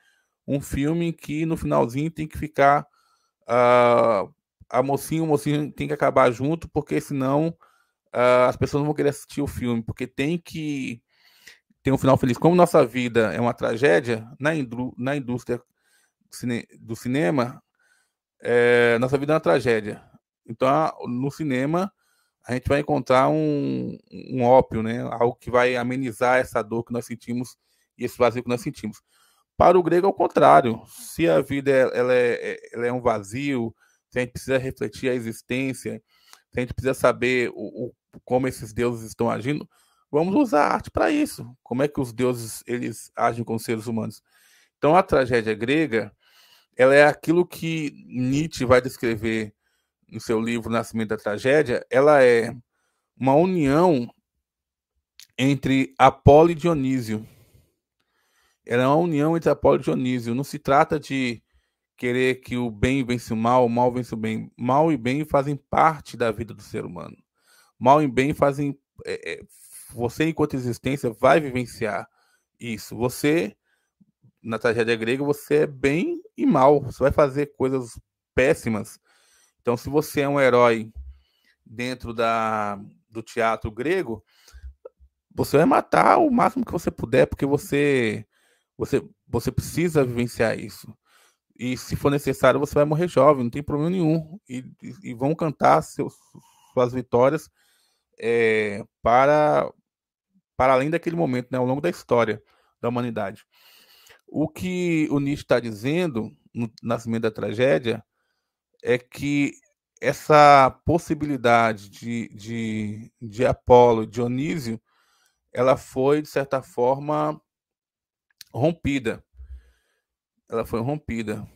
um filme que no finalzinho tem que ficar a mocinha e o mocinho tem que acabar junto, porque senão as pessoas não vão querer assistir o filme, porque tem que ter um final feliz. Como nossa vida é uma tragédia, na indústria do cinema, nossa vida é uma tragédia. Então, no cinema, a gente vai encontrar um ópio, né? Algo que vai amenizar essa dor que nós sentimos e esse vazio que nós sentimos. Para o grego, ao contrário. Se a vida ela é um vazio, se a gente precisa refletir a existência, se a gente precisa saber como esses deuses estão agindo, vamos usar a arte para isso. Como é que os deuses eles agem com os seres humanos? Então, a tragédia grega, ela é aquilo que Nietzsche vai descrever no seu livro Nascimento da Tragédia. Ela é uma união entre Apolo e Dionísio. Ela é uma união entre Apolo e Dionísio. Não se trata de querer que o bem vence o mal vence o bem. Mal e bem fazem parte da vida do ser humano. Mal e bem fazem. Você, enquanto existência, vai vivenciar isso. Você, na tragédia grega, você é bem e mal. Você vai fazer coisas péssimas. Então, se você é um herói dentro do teatro grego, você vai matar o máximo que você puder, porque você precisa vivenciar isso. E se for necessário, você vai morrer jovem, não tem problema nenhum. E vão cantar suas vitórias para além daquele momento, né, ao longo da história da humanidade. O que o Nietzsche está dizendo no Nascimento da Tragédia é que essa possibilidade de Apolo e Dionísio, ela foi, de certa forma, rompida. Ela foi rompida.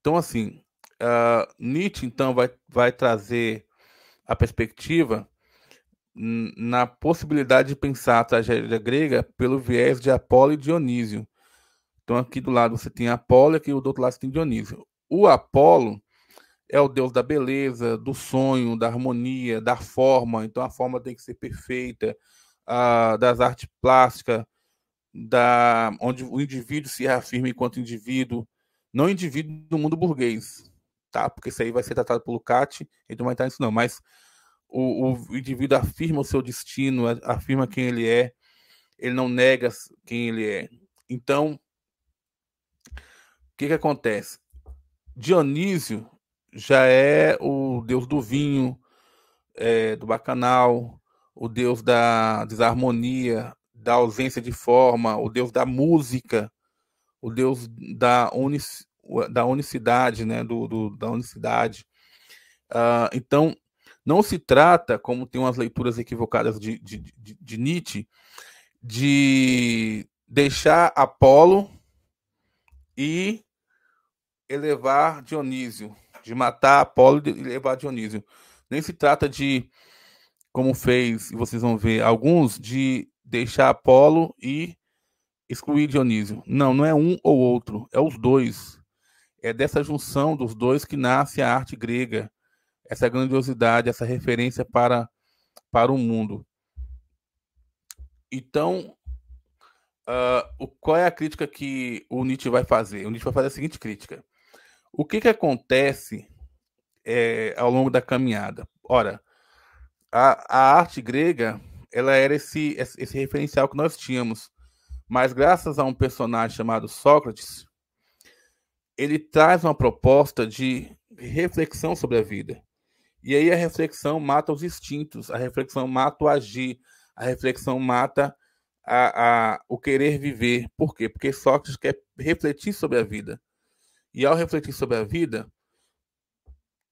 Então, assim, Nietzsche, então, vai trazer a perspectiva na possibilidade de pensar a tragédia grega pelo viés de Apolo e Dionísio. Então, aqui do lado você tem Apolo e aqui do outro lado você tem Dionísio. O Apolo é o deus da beleza, do sonho, da harmonia, da forma. Então, a forma tem que ser perfeita, das artes plásticas, onde o indivíduo se reafirma enquanto indivíduo, não indivíduo do mundo burguês, tá? Porque isso aí vai ser tratado pelo Lukács, então não vai entrar nisso não, mas o indivíduo afirma o seu destino, afirma quem ele não nega quem ele é. Então, o que acontece? Dionísio já é o deus do vinho, do bacanal, o deus da desarmonia, da ausência de forma, o deus da música, o deus da unicidade, né? Da unicidade. Então, não se trata, como tem umas leituras equivocadas de Nietzsche, de deixar Apolo e elevar Dionísio, de matar Apolo e elevar Dionísio. Nem se trata de, como fez, e vocês vão ver, alguns, de deixar Apolo e excluir Dionísio. Não, não é um ou outro, é os dois. É dessa junção dos dois que nasce a arte grega, essa grandiosidade, essa referência para o mundo. Então, qual é a crítica que o Nietzsche vai fazer? O Nietzsche vai fazer a seguinte crítica. O que acontece ao longo da caminhada? Ora, a arte grega, ela era esse referencial que nós tínhamos, mas graças a um personagem chamado Sócrates, ele traz uma proposta de reflexão sobre a vida. E aí a reflexão mata os instintos, a reflexão mata o agir, a reflexão mata o querer viver. Por quê? Porque Sócrates quer refletir sobre a vida. E ao refletir sobre a vida,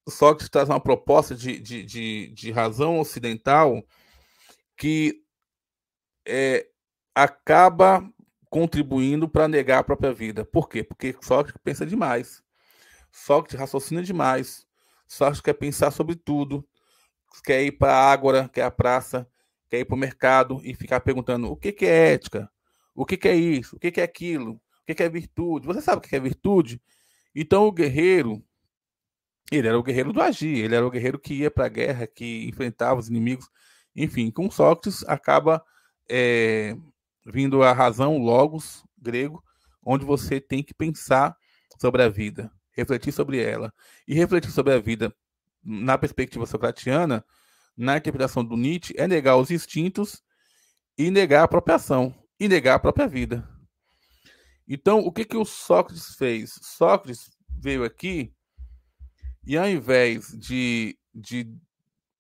Sócrates traz uma proposta de razão ocidental que acaba contribuindo para negar a própria vida. Por quê? Porque Sócrates pensa demais. Sócrates raciocina demais. Sócrates quer pensar sobre tudo. Quer ir para a ágora, quer a praça, quer ir para o mercado e ficar perguntando o que é ética, o que é isso, o que é aquilo, o que é virtude. Você sabe o que é virtude? Então o guerreiro, ele era o guerreiro do agir, ele era o guerreiro que ia para a guerra, que enfrentava os inimigos. Enfim, com Sócrates acaba vindo a razão, o logos grego, onde você tem que pensar sobre a vida, refletir sobre ela. E refletir sobre a vida na perspectiva socratiana, na interpretação do Nietzsche, é negar os instintos e negar a própria ação, e negar a própria vida. Então, o que o Sócrates fez? Sócrates veio aqui e, ao invés de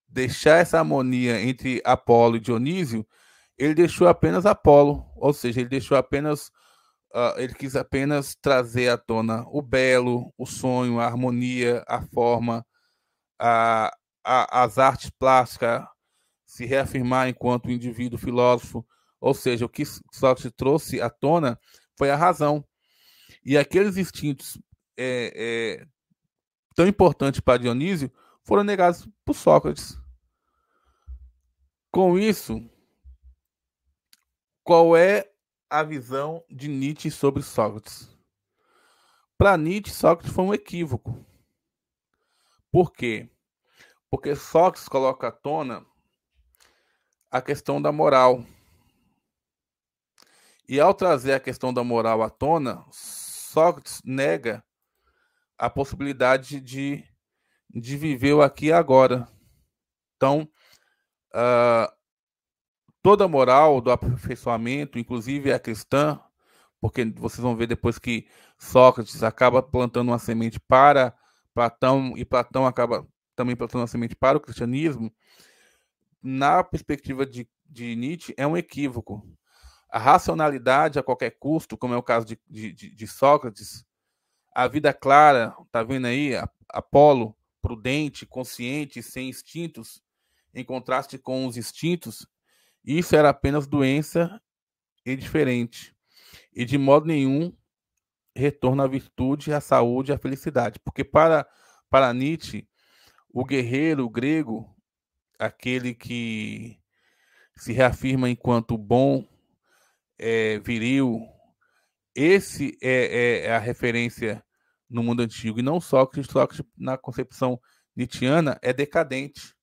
deixar essa harmonia entre Apolo e Dionísio, ele deixou apenas Apolo, ou seja, ele deixou apenas, ele quis apenas trazer à tona o belo, o sonho, a harmonia, a forma, as artes plásticas, se reafirmar enquanto indivíduo filósofo, ou seja, o que Sócrates trouxe à tona foi a razão. E aqueles instintos tão importantes para Dionísio foram negados por Sócrates. Com isso, qual é a visão de Nietzsche sobre Sócrates? Para Nietzsche, Sócrates foi um equívoco. Por quê? Porque Sócrates coloca à tona a questão da moral. E ao trazer a questão da moral à tona, Sócrates nega a possibilidade de viver o aqui e agora. Então, toda a moral do aperfeiçoamento, inclusive a cristã, porque vocês vão ver depois que Sócrates acaba plantando uma semente para Platão e Platão acaba também plantando uma semente para o cristianismo, na perspectiva de Nietzsche, é um equívoco. A racionalidade a qualquer custo, como é o caso de Sócrates, A vida clara, tá vendo aí? Apolo, prudente, consciente, sem instintos, em contraste com os instintos, isso era apenas doença e diferente. E de modo nenhum retorno à virtude, à saúde e à felicidade. Porque para Nietzsche, o guerreiro grego, aquele que se reafirma enquanto bom, viril, esse é a referência no mundo antigo. E não Sócrates, Sócrates, na concepção nietzschiana, é decadente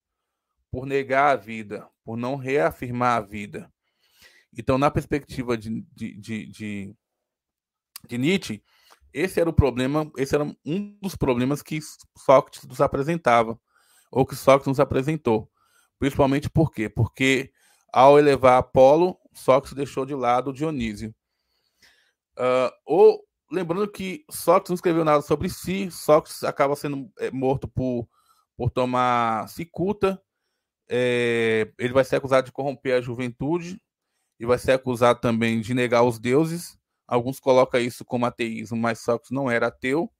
por negar a vida, por não reafirmar a vida. Então, na perspectiva de Nietzsche, esse era o problema, esse era um dos problemas que Sócrates nos apresentava, ou que Sócrates nos apresentou. Principalmente por quê? Porque ao elevar Apolo, Sócrates deixou de lado Dionísio. Lembrando que Sócrates não escreveu nada sobre si, Sócrates acaba sendo morto por tomar cicuta, ele vai ser acusado de corromper a juventude e vai ser acusado também de negar os deuses. Alguns colocam isso como ateísmo, mas Sócrates não era ateu.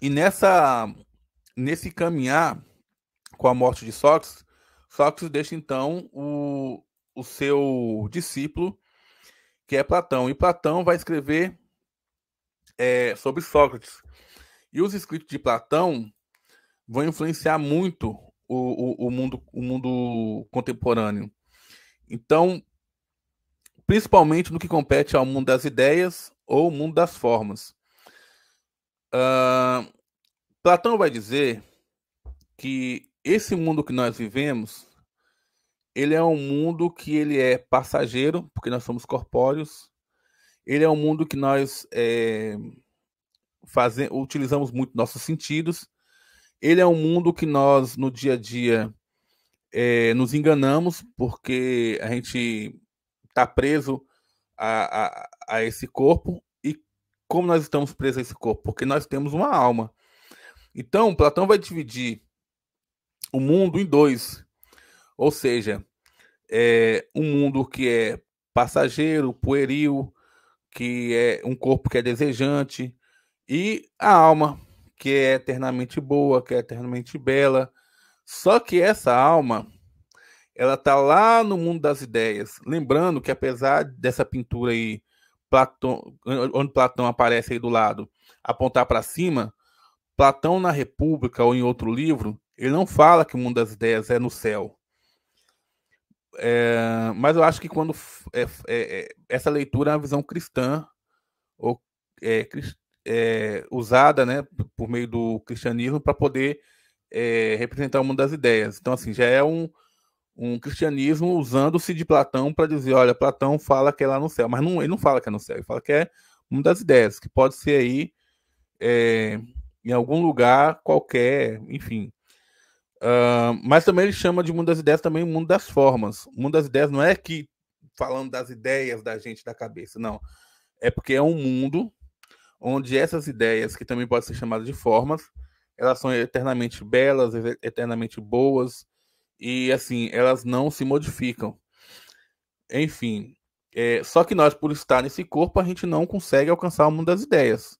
E nesse caminhar com a morte de Sócrates, Sócrates deixa então o seu discípulo, que é Platão. E Platão vai escrever sobre Sócrates. E os escritos de Platão vão influenciar muito o mundo contemporâneo. Então, principalmente no que compete ao mundo das ideias ou mundo das formas. Platão vai dizer que esse mundo que nós vivemos, ele é um mundo que ele é passageiro, porque nós somos corpóreos. Ele é um mundo que nós utilizamos muito nossos sentidos. Ele é um mundo que nós, no dia a dia, nos enganamos, porque a gente está preso a esse corpo. E como nós estamos presos a esse corpo? Porque nós temos uma alma. Então, Platão vai dividir o mundo em dois. Ou seja, um mundo que é passageiro, pueril, que é um corpo que é desejante, e a alma, que é eternamente boa, que é eternamente bela. Só que essa alma, ela está lá no mundo das ideias. Lembrando que apesar dessa pintura aí, onde Platão aparece aí do lado, apontar para cima, Platão na República ou em outro livro, ele não fala que o mundo das ideias é no céu. Mas eu acho que quando essa leitura é uma visão cristã, ou usada, né, por meio do cristianismo para poder representar o mundo das ideias. Então, assim, já é um cristianismo usando-se de Platão para dizer, olha, Platão fala que é lá no céu, mas ele não fala que é no céu, ele fala que é o mundo das ideias, que pode ser aí em algum lugar qualquer, enfim. Mas também ele chama de mundo das ideias também o mundo das formas. O mundo das ideias não é que falando das ideias da gente da cabeça, não. É porque é um mundo onde essas ideias, que também podem ser chamadas de formas, elas são eternamente belas, eternamente boas, e assim, elas não se modificam. Enfim, só que nós, por estar nesse corpo, a gente não consegue alcançar o mundo das ideias.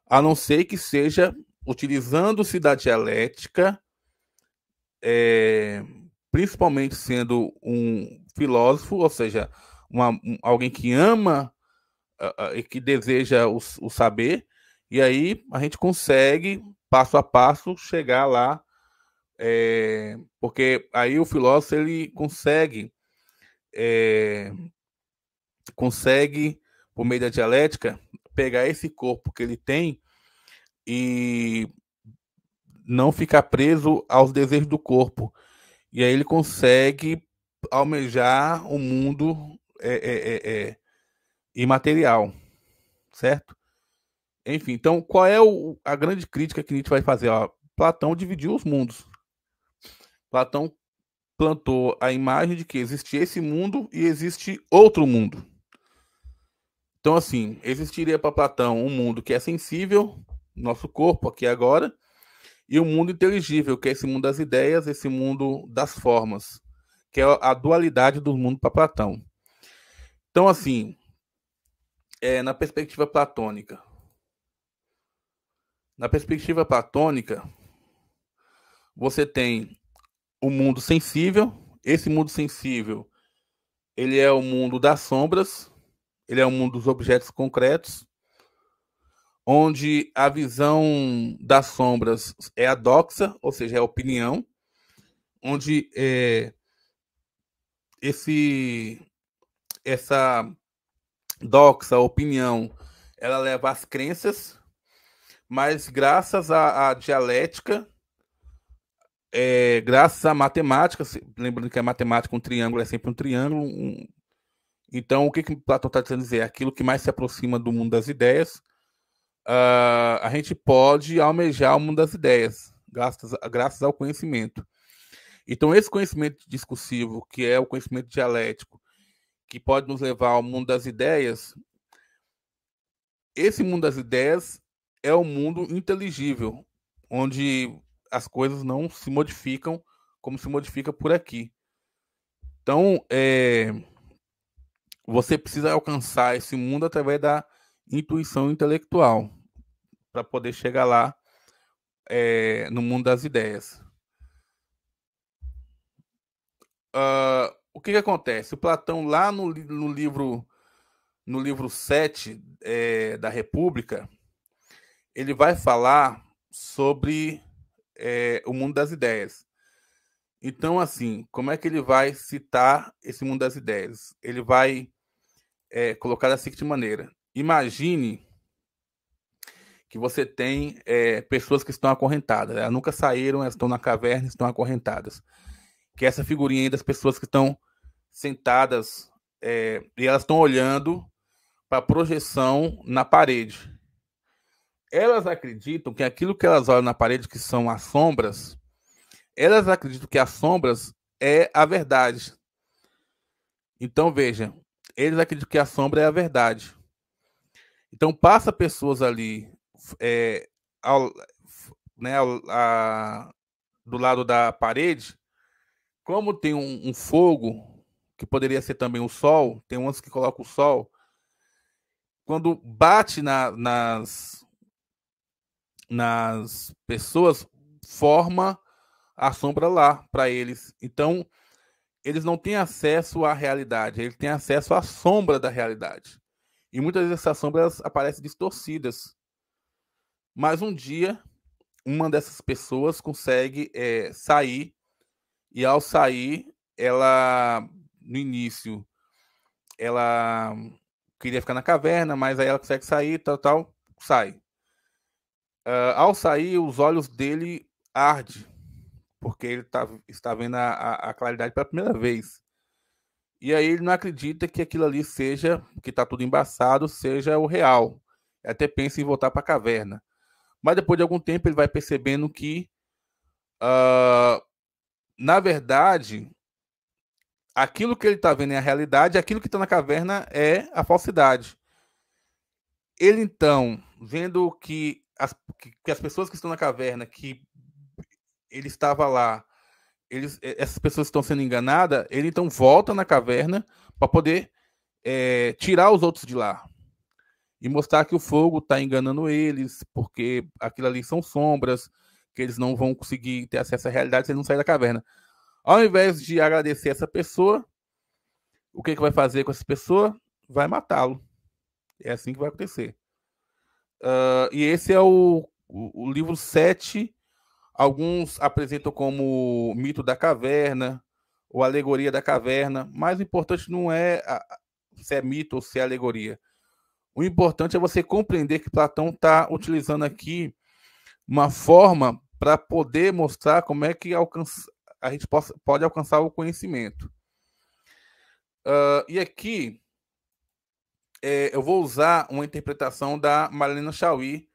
A não ser que seja utilizando-se da dialética, principalmente sendo um filósofo, ou seja, alguém que ama e que deseja o saber, e aí a gente consegue, passo a passo, chegar lá, porque aí o filósofo ele consegue, por meio da dialética, pegar esse corpo que ele tem e não ficar preso aos desejos do corpo. E aí ele consegue almejar um mundo imaterial, certo? Enfim, então qual é a grande crítica que Nietzsche vai fazer? Ó, Platão dividiu os mundos. Platão plantou a imagem de que existe esse mundo e existe outro mundo. Então, assim, existiria para Platão um mundo que é sensível, nosso corpo aqui agora, e um mundo inteligível, que é esse mundo das ideias, esse mundo das formas, que é a dualidade do mundo para Platão. Então, assim, na perspectiva platônica. Na perspectiva platônica, você tem o mundo sensível. Esse mundo sensível, ele é o mundo das sombras, ele é o mundo dos objetos concretos, onde a visão das sombras é a doxa, ou seja, é a opinião, onde essa doxa, a opinião, ela leva às crenças, mas graças à dialética, graças à matemática, lembrando que a matemática, um triângulo é sempre um triângulo, então o que Platão está tentando dizer? Aquilo que mais se aproxima do mundo das ideias, a gente pode almejar o mundo das ideias, graças ao conhecimento. Então, esse conhecimento discursivo, que é o conhecimento dialético, que pode nos levar ao mundo das ideias, esse mundo das ideias é o mundo inteligível, onde as coisas não se modificam como se modifica por aqui. Então, você precisa alcançar esse mundo através da intuição intelectual para poder chegar lá no mundo das ideias. O que acontece? O Platão, lá no livro 7 da República, ele vai falar sobre o mundo das ideias. Então, assim, como é que ele vai citar esse mundo das ideias? Ele vai colocar da seguinte maneira: imagine que você tem pessoas que estão acorrentadas. Elas nunca saíram, elas estão na caverna, estão acorrentadas. Que é essa figurinha aí das pessoas que estão sentadas e elas estão olhando para a projeção na parede. Elas acreditam que aquilo que elas olham na parede, que são as sombras, elas acreditam que as sombras é a verdade. Então, veja, eles acreditam que a sombra é a verdade. Então, passa pessoas ali do lado da parede, como tem um fogo, que poderia ser também o sol, tem uns que colocam o sol, quando bate nas pessoas, forma a sombra lá para eles. Então, eles não têm acesso à realidade, eles têm acesso à sombra da realidade. E muitas vezes essas sombras aparecem distorcidas. Mas um dia, uma dessas pessoas consegue sair, e ao sair, ela, no início, ela queria ficar na caverna, mas aí ela consegue sair, tal, sai. Ao sair, os olhos dele ardem, porque ele está vendo a claridade pela primeira vez. E aí ele não acredita que aquilo ali seja, que está tudo embaçado, seja o real. Ele até pensa em voltar para a caverna. Mas depois de algum tempo ele vai percebendo que, na verdade, aquilo que ele está vendo é a realidade, aquilo que está na caverna é a falsidade. Ele, então, vendo que as pessoas que estão na caverna, que ele estava lá, essas pessoas estão sendo enganadas, ele então volta na caverna para poder tirar os outros de lá e mostrar que o fogo está enganando eles, porque aquilo ali são sombras, que eles não vão conseguir ter acesso à realidade se eles não saírem da caverna. Ao invés de agradecer essa pessoa, o que vai fazer com essa pessoa? Vai matá-lo. É assim que vai acontecer. E esse é o livro 7. Alguns apresentam como mito da caverna, ou alegoria da caverna, mas o importante não é se é mito ou se é alegoria. O importante é você compreender que Platão está utilizando aqui uma forma para poder mostrar como é que a gente pode alcançar o conhecimento. E aqui eu vou usar uma interpretação da Marlene Chauí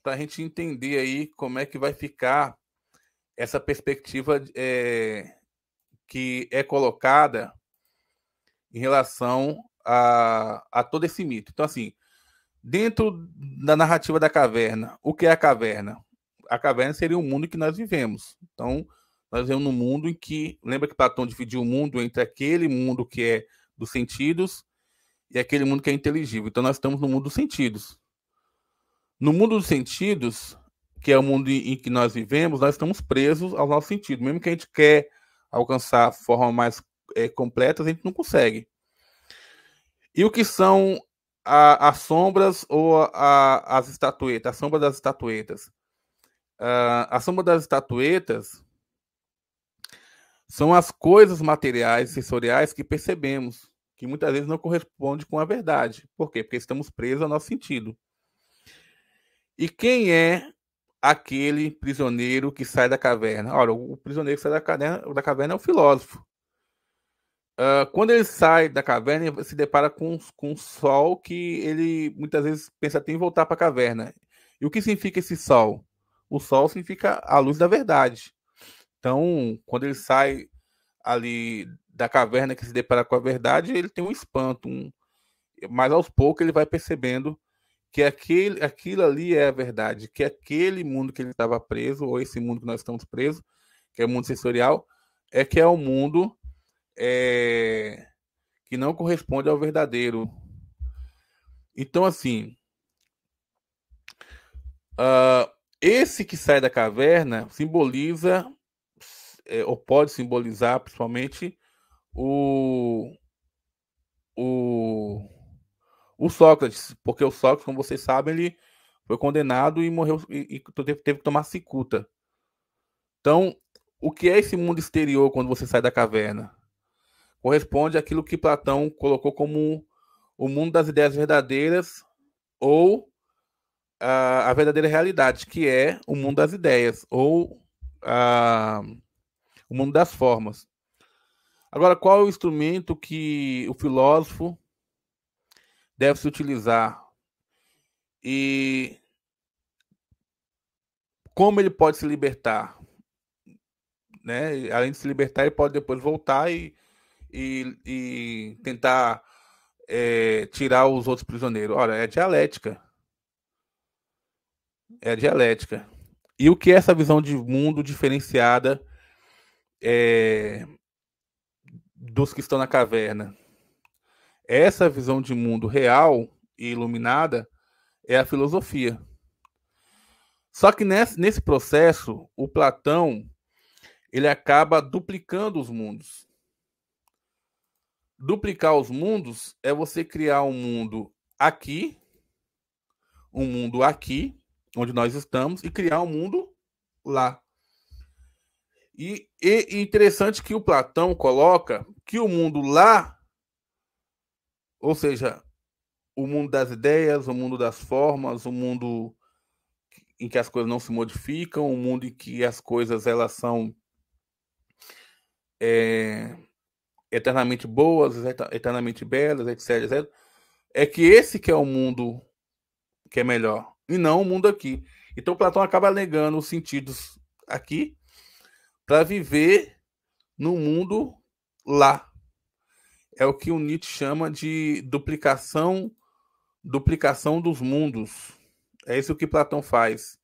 para a gente entender aí como é que vai ficar essa perspectiva que é colocada em relação a todo esse mito. Então, assim, dentro da narrativa da caverna, o que é a caverna? A caverna seria o mundo que nós vivemos. Então, nós vivemos num mundo em que, lembra que Platão dividiu o mundo entre aquele mundo que é dos sentidos e aquele mundo que é inteligível. Então nós estamos no mundo dos sentidos. No mundo dos sentidos, que é o mundo em que nós vivemos, nós estamos presos ao nosso sentido. Mesmo que a gente quer alcançar a forma mais completa, a gente não consegue. E o que são as sombras ou as estatuetas? A sombra das estatuetas. A sombra das estatuetas são as coisas materiais, sensoriais que percebemos, que muitas vezes não correspondem com a verdade. Por quê? Porque estamos presos ao nosso sentido. E quem é aquele prisioneiro que sai da caverna? Ora, o prisioneiro que sai da caverna é o filósofo. Quando ele sai da caverna, ele se depara com um sol que ele muitas vezes pensa até em voltar para a caverna. E o que significa esse sol? O sol significa a luz da verdade. Então, quando ele sai ali da caverna que se depara com a verdade, ele tem um espanto, mas aos poucos ele vai percebendo que aquilo ali é a verdade, que aquele mundo que ele estava preso, ou esse mundo que nós estamos presos, que é o mundo sensorial, que é o mundo que não corresponde ao verdadeiro. Então, assim, esse que sai da caverna simboliza, ou pode simbolizar, principalmente, o, o, o Sócrates, porque o Sócrates, como vocês sabem, ele foi condenado e morreu e teve que tomar cicuta. Então, o que é esse mundo exterior quando você sai da caverna? Corresponde àquilo que Platão colocou como o mundo das ideias verdadeiras ou a verdadeira realidade, que é o mundo das ideias ou o mundo das formas. Agora, qual é o instrumento que o filósofo deve se utilizar e como ele pode se libertar? Né? Além de se libertar, ele pode depois voltar e tentar tirar os outros prisioneiros. Olha, é dialética. É a dialética. E o que é essa visão de mundo diferenciada dos que estão na caverna? Essa visão de mundo real e iluminada é a filosofia. Só que nesse processo, o Platão ele acaba duplicando os mundos. Duplicar os mundos é você criar um mundo aqui, onde nós estamos, e criar um mundo lá. E interessante que o Platão coloca que o mundo lá, ou seja, o mundo das ideias, o mundo das formas, o mundo em que as coisas não se modificam, o mundo em que as coisas elas são eternamente boas, eternamente belas, etc, etc. É que esse que é o mundo que é melhor, e não o mundo aqui. Então Platão acaba negando os sentidos aqui para viver no mundo lá. É o que o Nietzsche chama de duplicação dos mundos. É isso que Platão faz.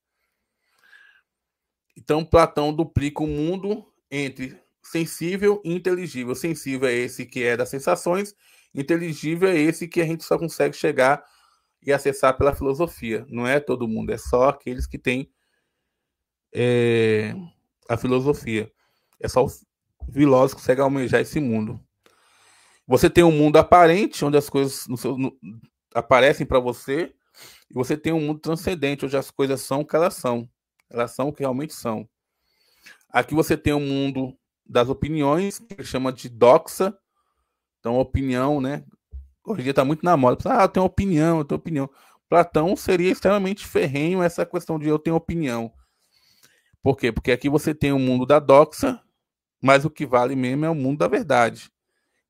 Então Platão duplica o mundo entre sensível e inteligível. Sensível é esse que é das sensações, inteligível é esse que a gente só consegue chegar e acessar pela filosofia. Não é todo mundo, é só aqueles que têm a filosofia. É só o filósofo que consegue almejar esse mundo. Você tem um mundo aparente, onde as coisas aparecem para você, e você tem um mundo transcendente, onde as coisas são o que elas são. Elas são o que realmente são. Aqui você tem o mundo das opiniões, que ele chama de doxa. Então, opinião, né? Hoje em dia está muito na moda. Eu tenho opinião, eu tenho opinião. Platão seria extremamente ferrenho essa questão de eu tenho opinião. Por quê? Porque aqui você tem o mundo da doxa, mas o que vale mesmo é o mundo da verdade,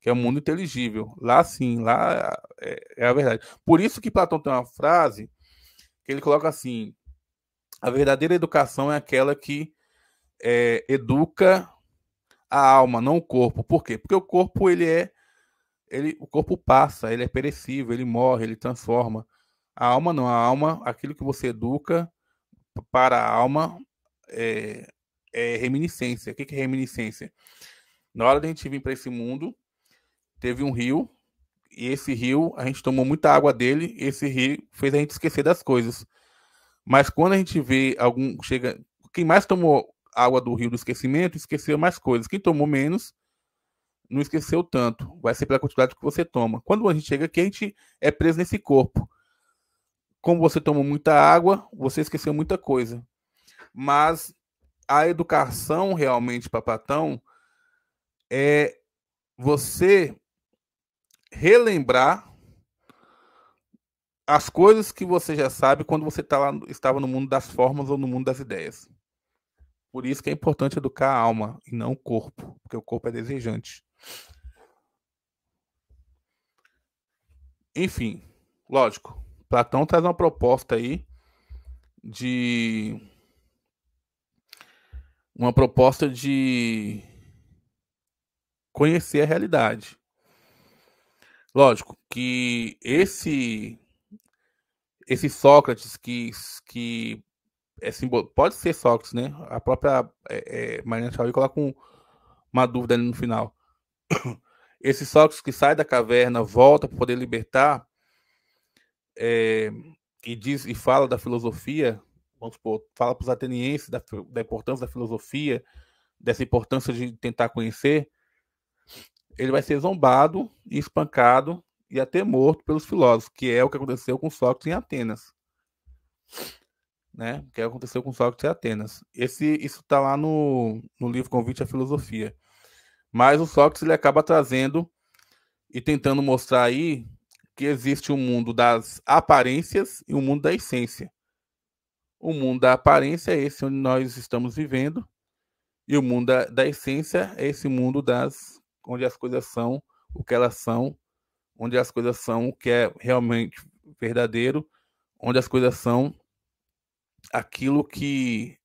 que é o mundo inteligível. Lá sim, lá é a verdade. Por isso que Platão tem uma frase que ele coloca assim: a verdadeira educação é aquela que educa a alma, não o corpo. Por quê? Porque o corpo o corpo passa, ele é perecível, ele morre, ele transforma. A alma não, a alma, aquilo que você educa para a alma é reminiscência. O que é reminiscência? Na hora da gente vir para esse mundo, teve um rio E esse rio, a gente tomou muita água dele, e esse rio fez a gente esquecer das coisas. Mas quando a gente vê algum. Quem mais tomou água do rio do esquecimento, esqueceu mais coisas. Quem tomou menos, não esqueceu tanto. Vai ser pela quantidade que você toma. Quando a gente chega aqui, a gente é preso nesse corpo. Como você tomou muita água, você esqueceu muita coisa. Mas a educação realmente para Platão é você relembrar as coisas que você já sabe quando você estava no mundo das formas ou no mundo das ideias. Por isso que é importante educar a alma e não o corpo, porque o corpo é desejante. Enfim, lógico, Platão traz uma proposta aí de conhecer a realidade. Lógico que esse Sócrates que pode ser Sócrates, né? A própria Marina Chauí coloca uma dúvida ali no final. Esse Sócrates que sai da caverna, volta para poder libertar, e diz e fala da filosofia, vamos supor, fala para os atenienses da importância da filosofia, dessa importância de tentar conhecer, ele vai ser zombado e espancado e até morto pelos filósofos, que é o que aconteceu com Sócrates em Atenas. Né? Que é o que aconteceu com Sócrates em Atenas. Isso está lá no livro Convite à Filosofia. Mas o Sócrates ele acaba trazendo e tentando mostrar aí que existe um mundo das aparências e um mundo da essência. O mundo da aparência é esse onde nós estamos vivendo, e o mundo da essência é esse mundo onde as coisas são o que elas são, onde as coisas são o que é realmente verdadeiro, onde as coisas são aquilo que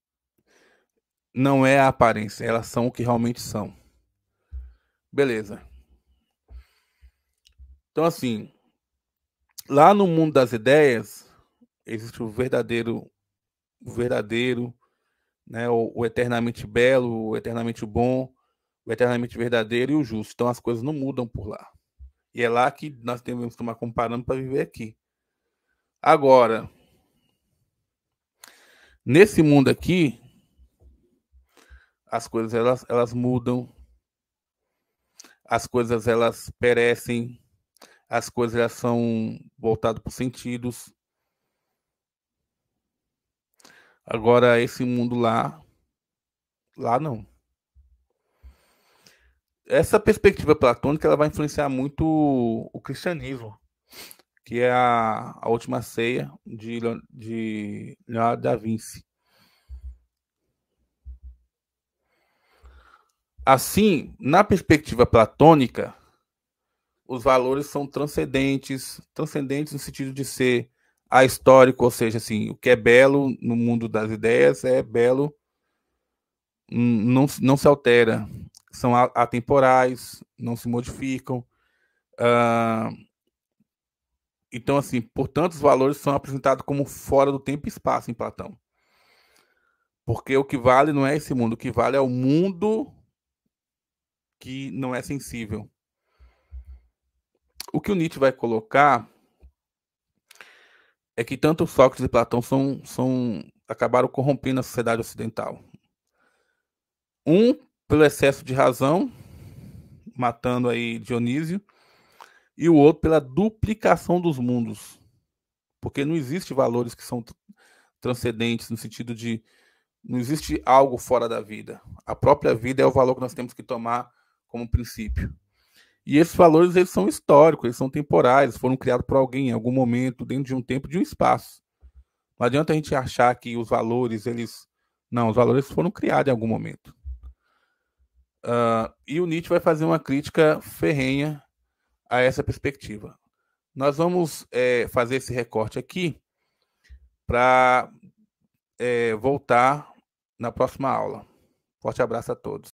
não é a aparência, elas são o que realmente são. Beleza. Então, assim, lá no mundo das ideias, existe o verdadeiro, né, o eternamente belo, o eternamente bom, o eternamente verdadeiro e o justo. Então, as coisas não mudam por lá. E é lá que nós devemos tomar comparando para viver aqui. Agora, nesse mundo aqui, as coisas elas mudam, as coisas elas perecem, as coisas elas são voltadas por sentidos. Agora, esse mundo lá não. Essa perspectiva platônica ela vai influenciar muito o cristianismo, que é a Última Ceia de Leonardo da Vinci. Assim, na perspectiva platônica, os valores são transcendentes no sentido de ser ahistórico, ou seja, assim, o que é belo no mundo das ideias é belo, não se altera, são atemporais, não se modificam. Então, assim, portanto, os valores são apresentados como fora do tempo e espaço em Platão. Porque o que vale não é esse mundo, o que vale é o mundo que não é sensível. O que o Nietzsche vai colocar é que tanto Sócrates e Platão acabaram corrompendo a sociedade ocidental. Um pelo excesso de razão, matando aí Dionísio, e o outro pela duplicação dos mundos. Porque não existe valores que são transcendentes no sentido de não existe algo fora da vida. A própria vida é o valor que nós temos que tomar como princípio. E esses valores eles são históricos, eles são temporais, foram criados por alguém em algum momento, dentro de um tempo, de um espaço. Não adianta a gente achar que os valores, Não, os valores foram criados em algum momento. E o Nietzsche vai fazer uma crítica ferrenha a essa perspectiva. Nós vamos fazer esse recorte aqui para voltar na próxima aula. Forte abraço a todos.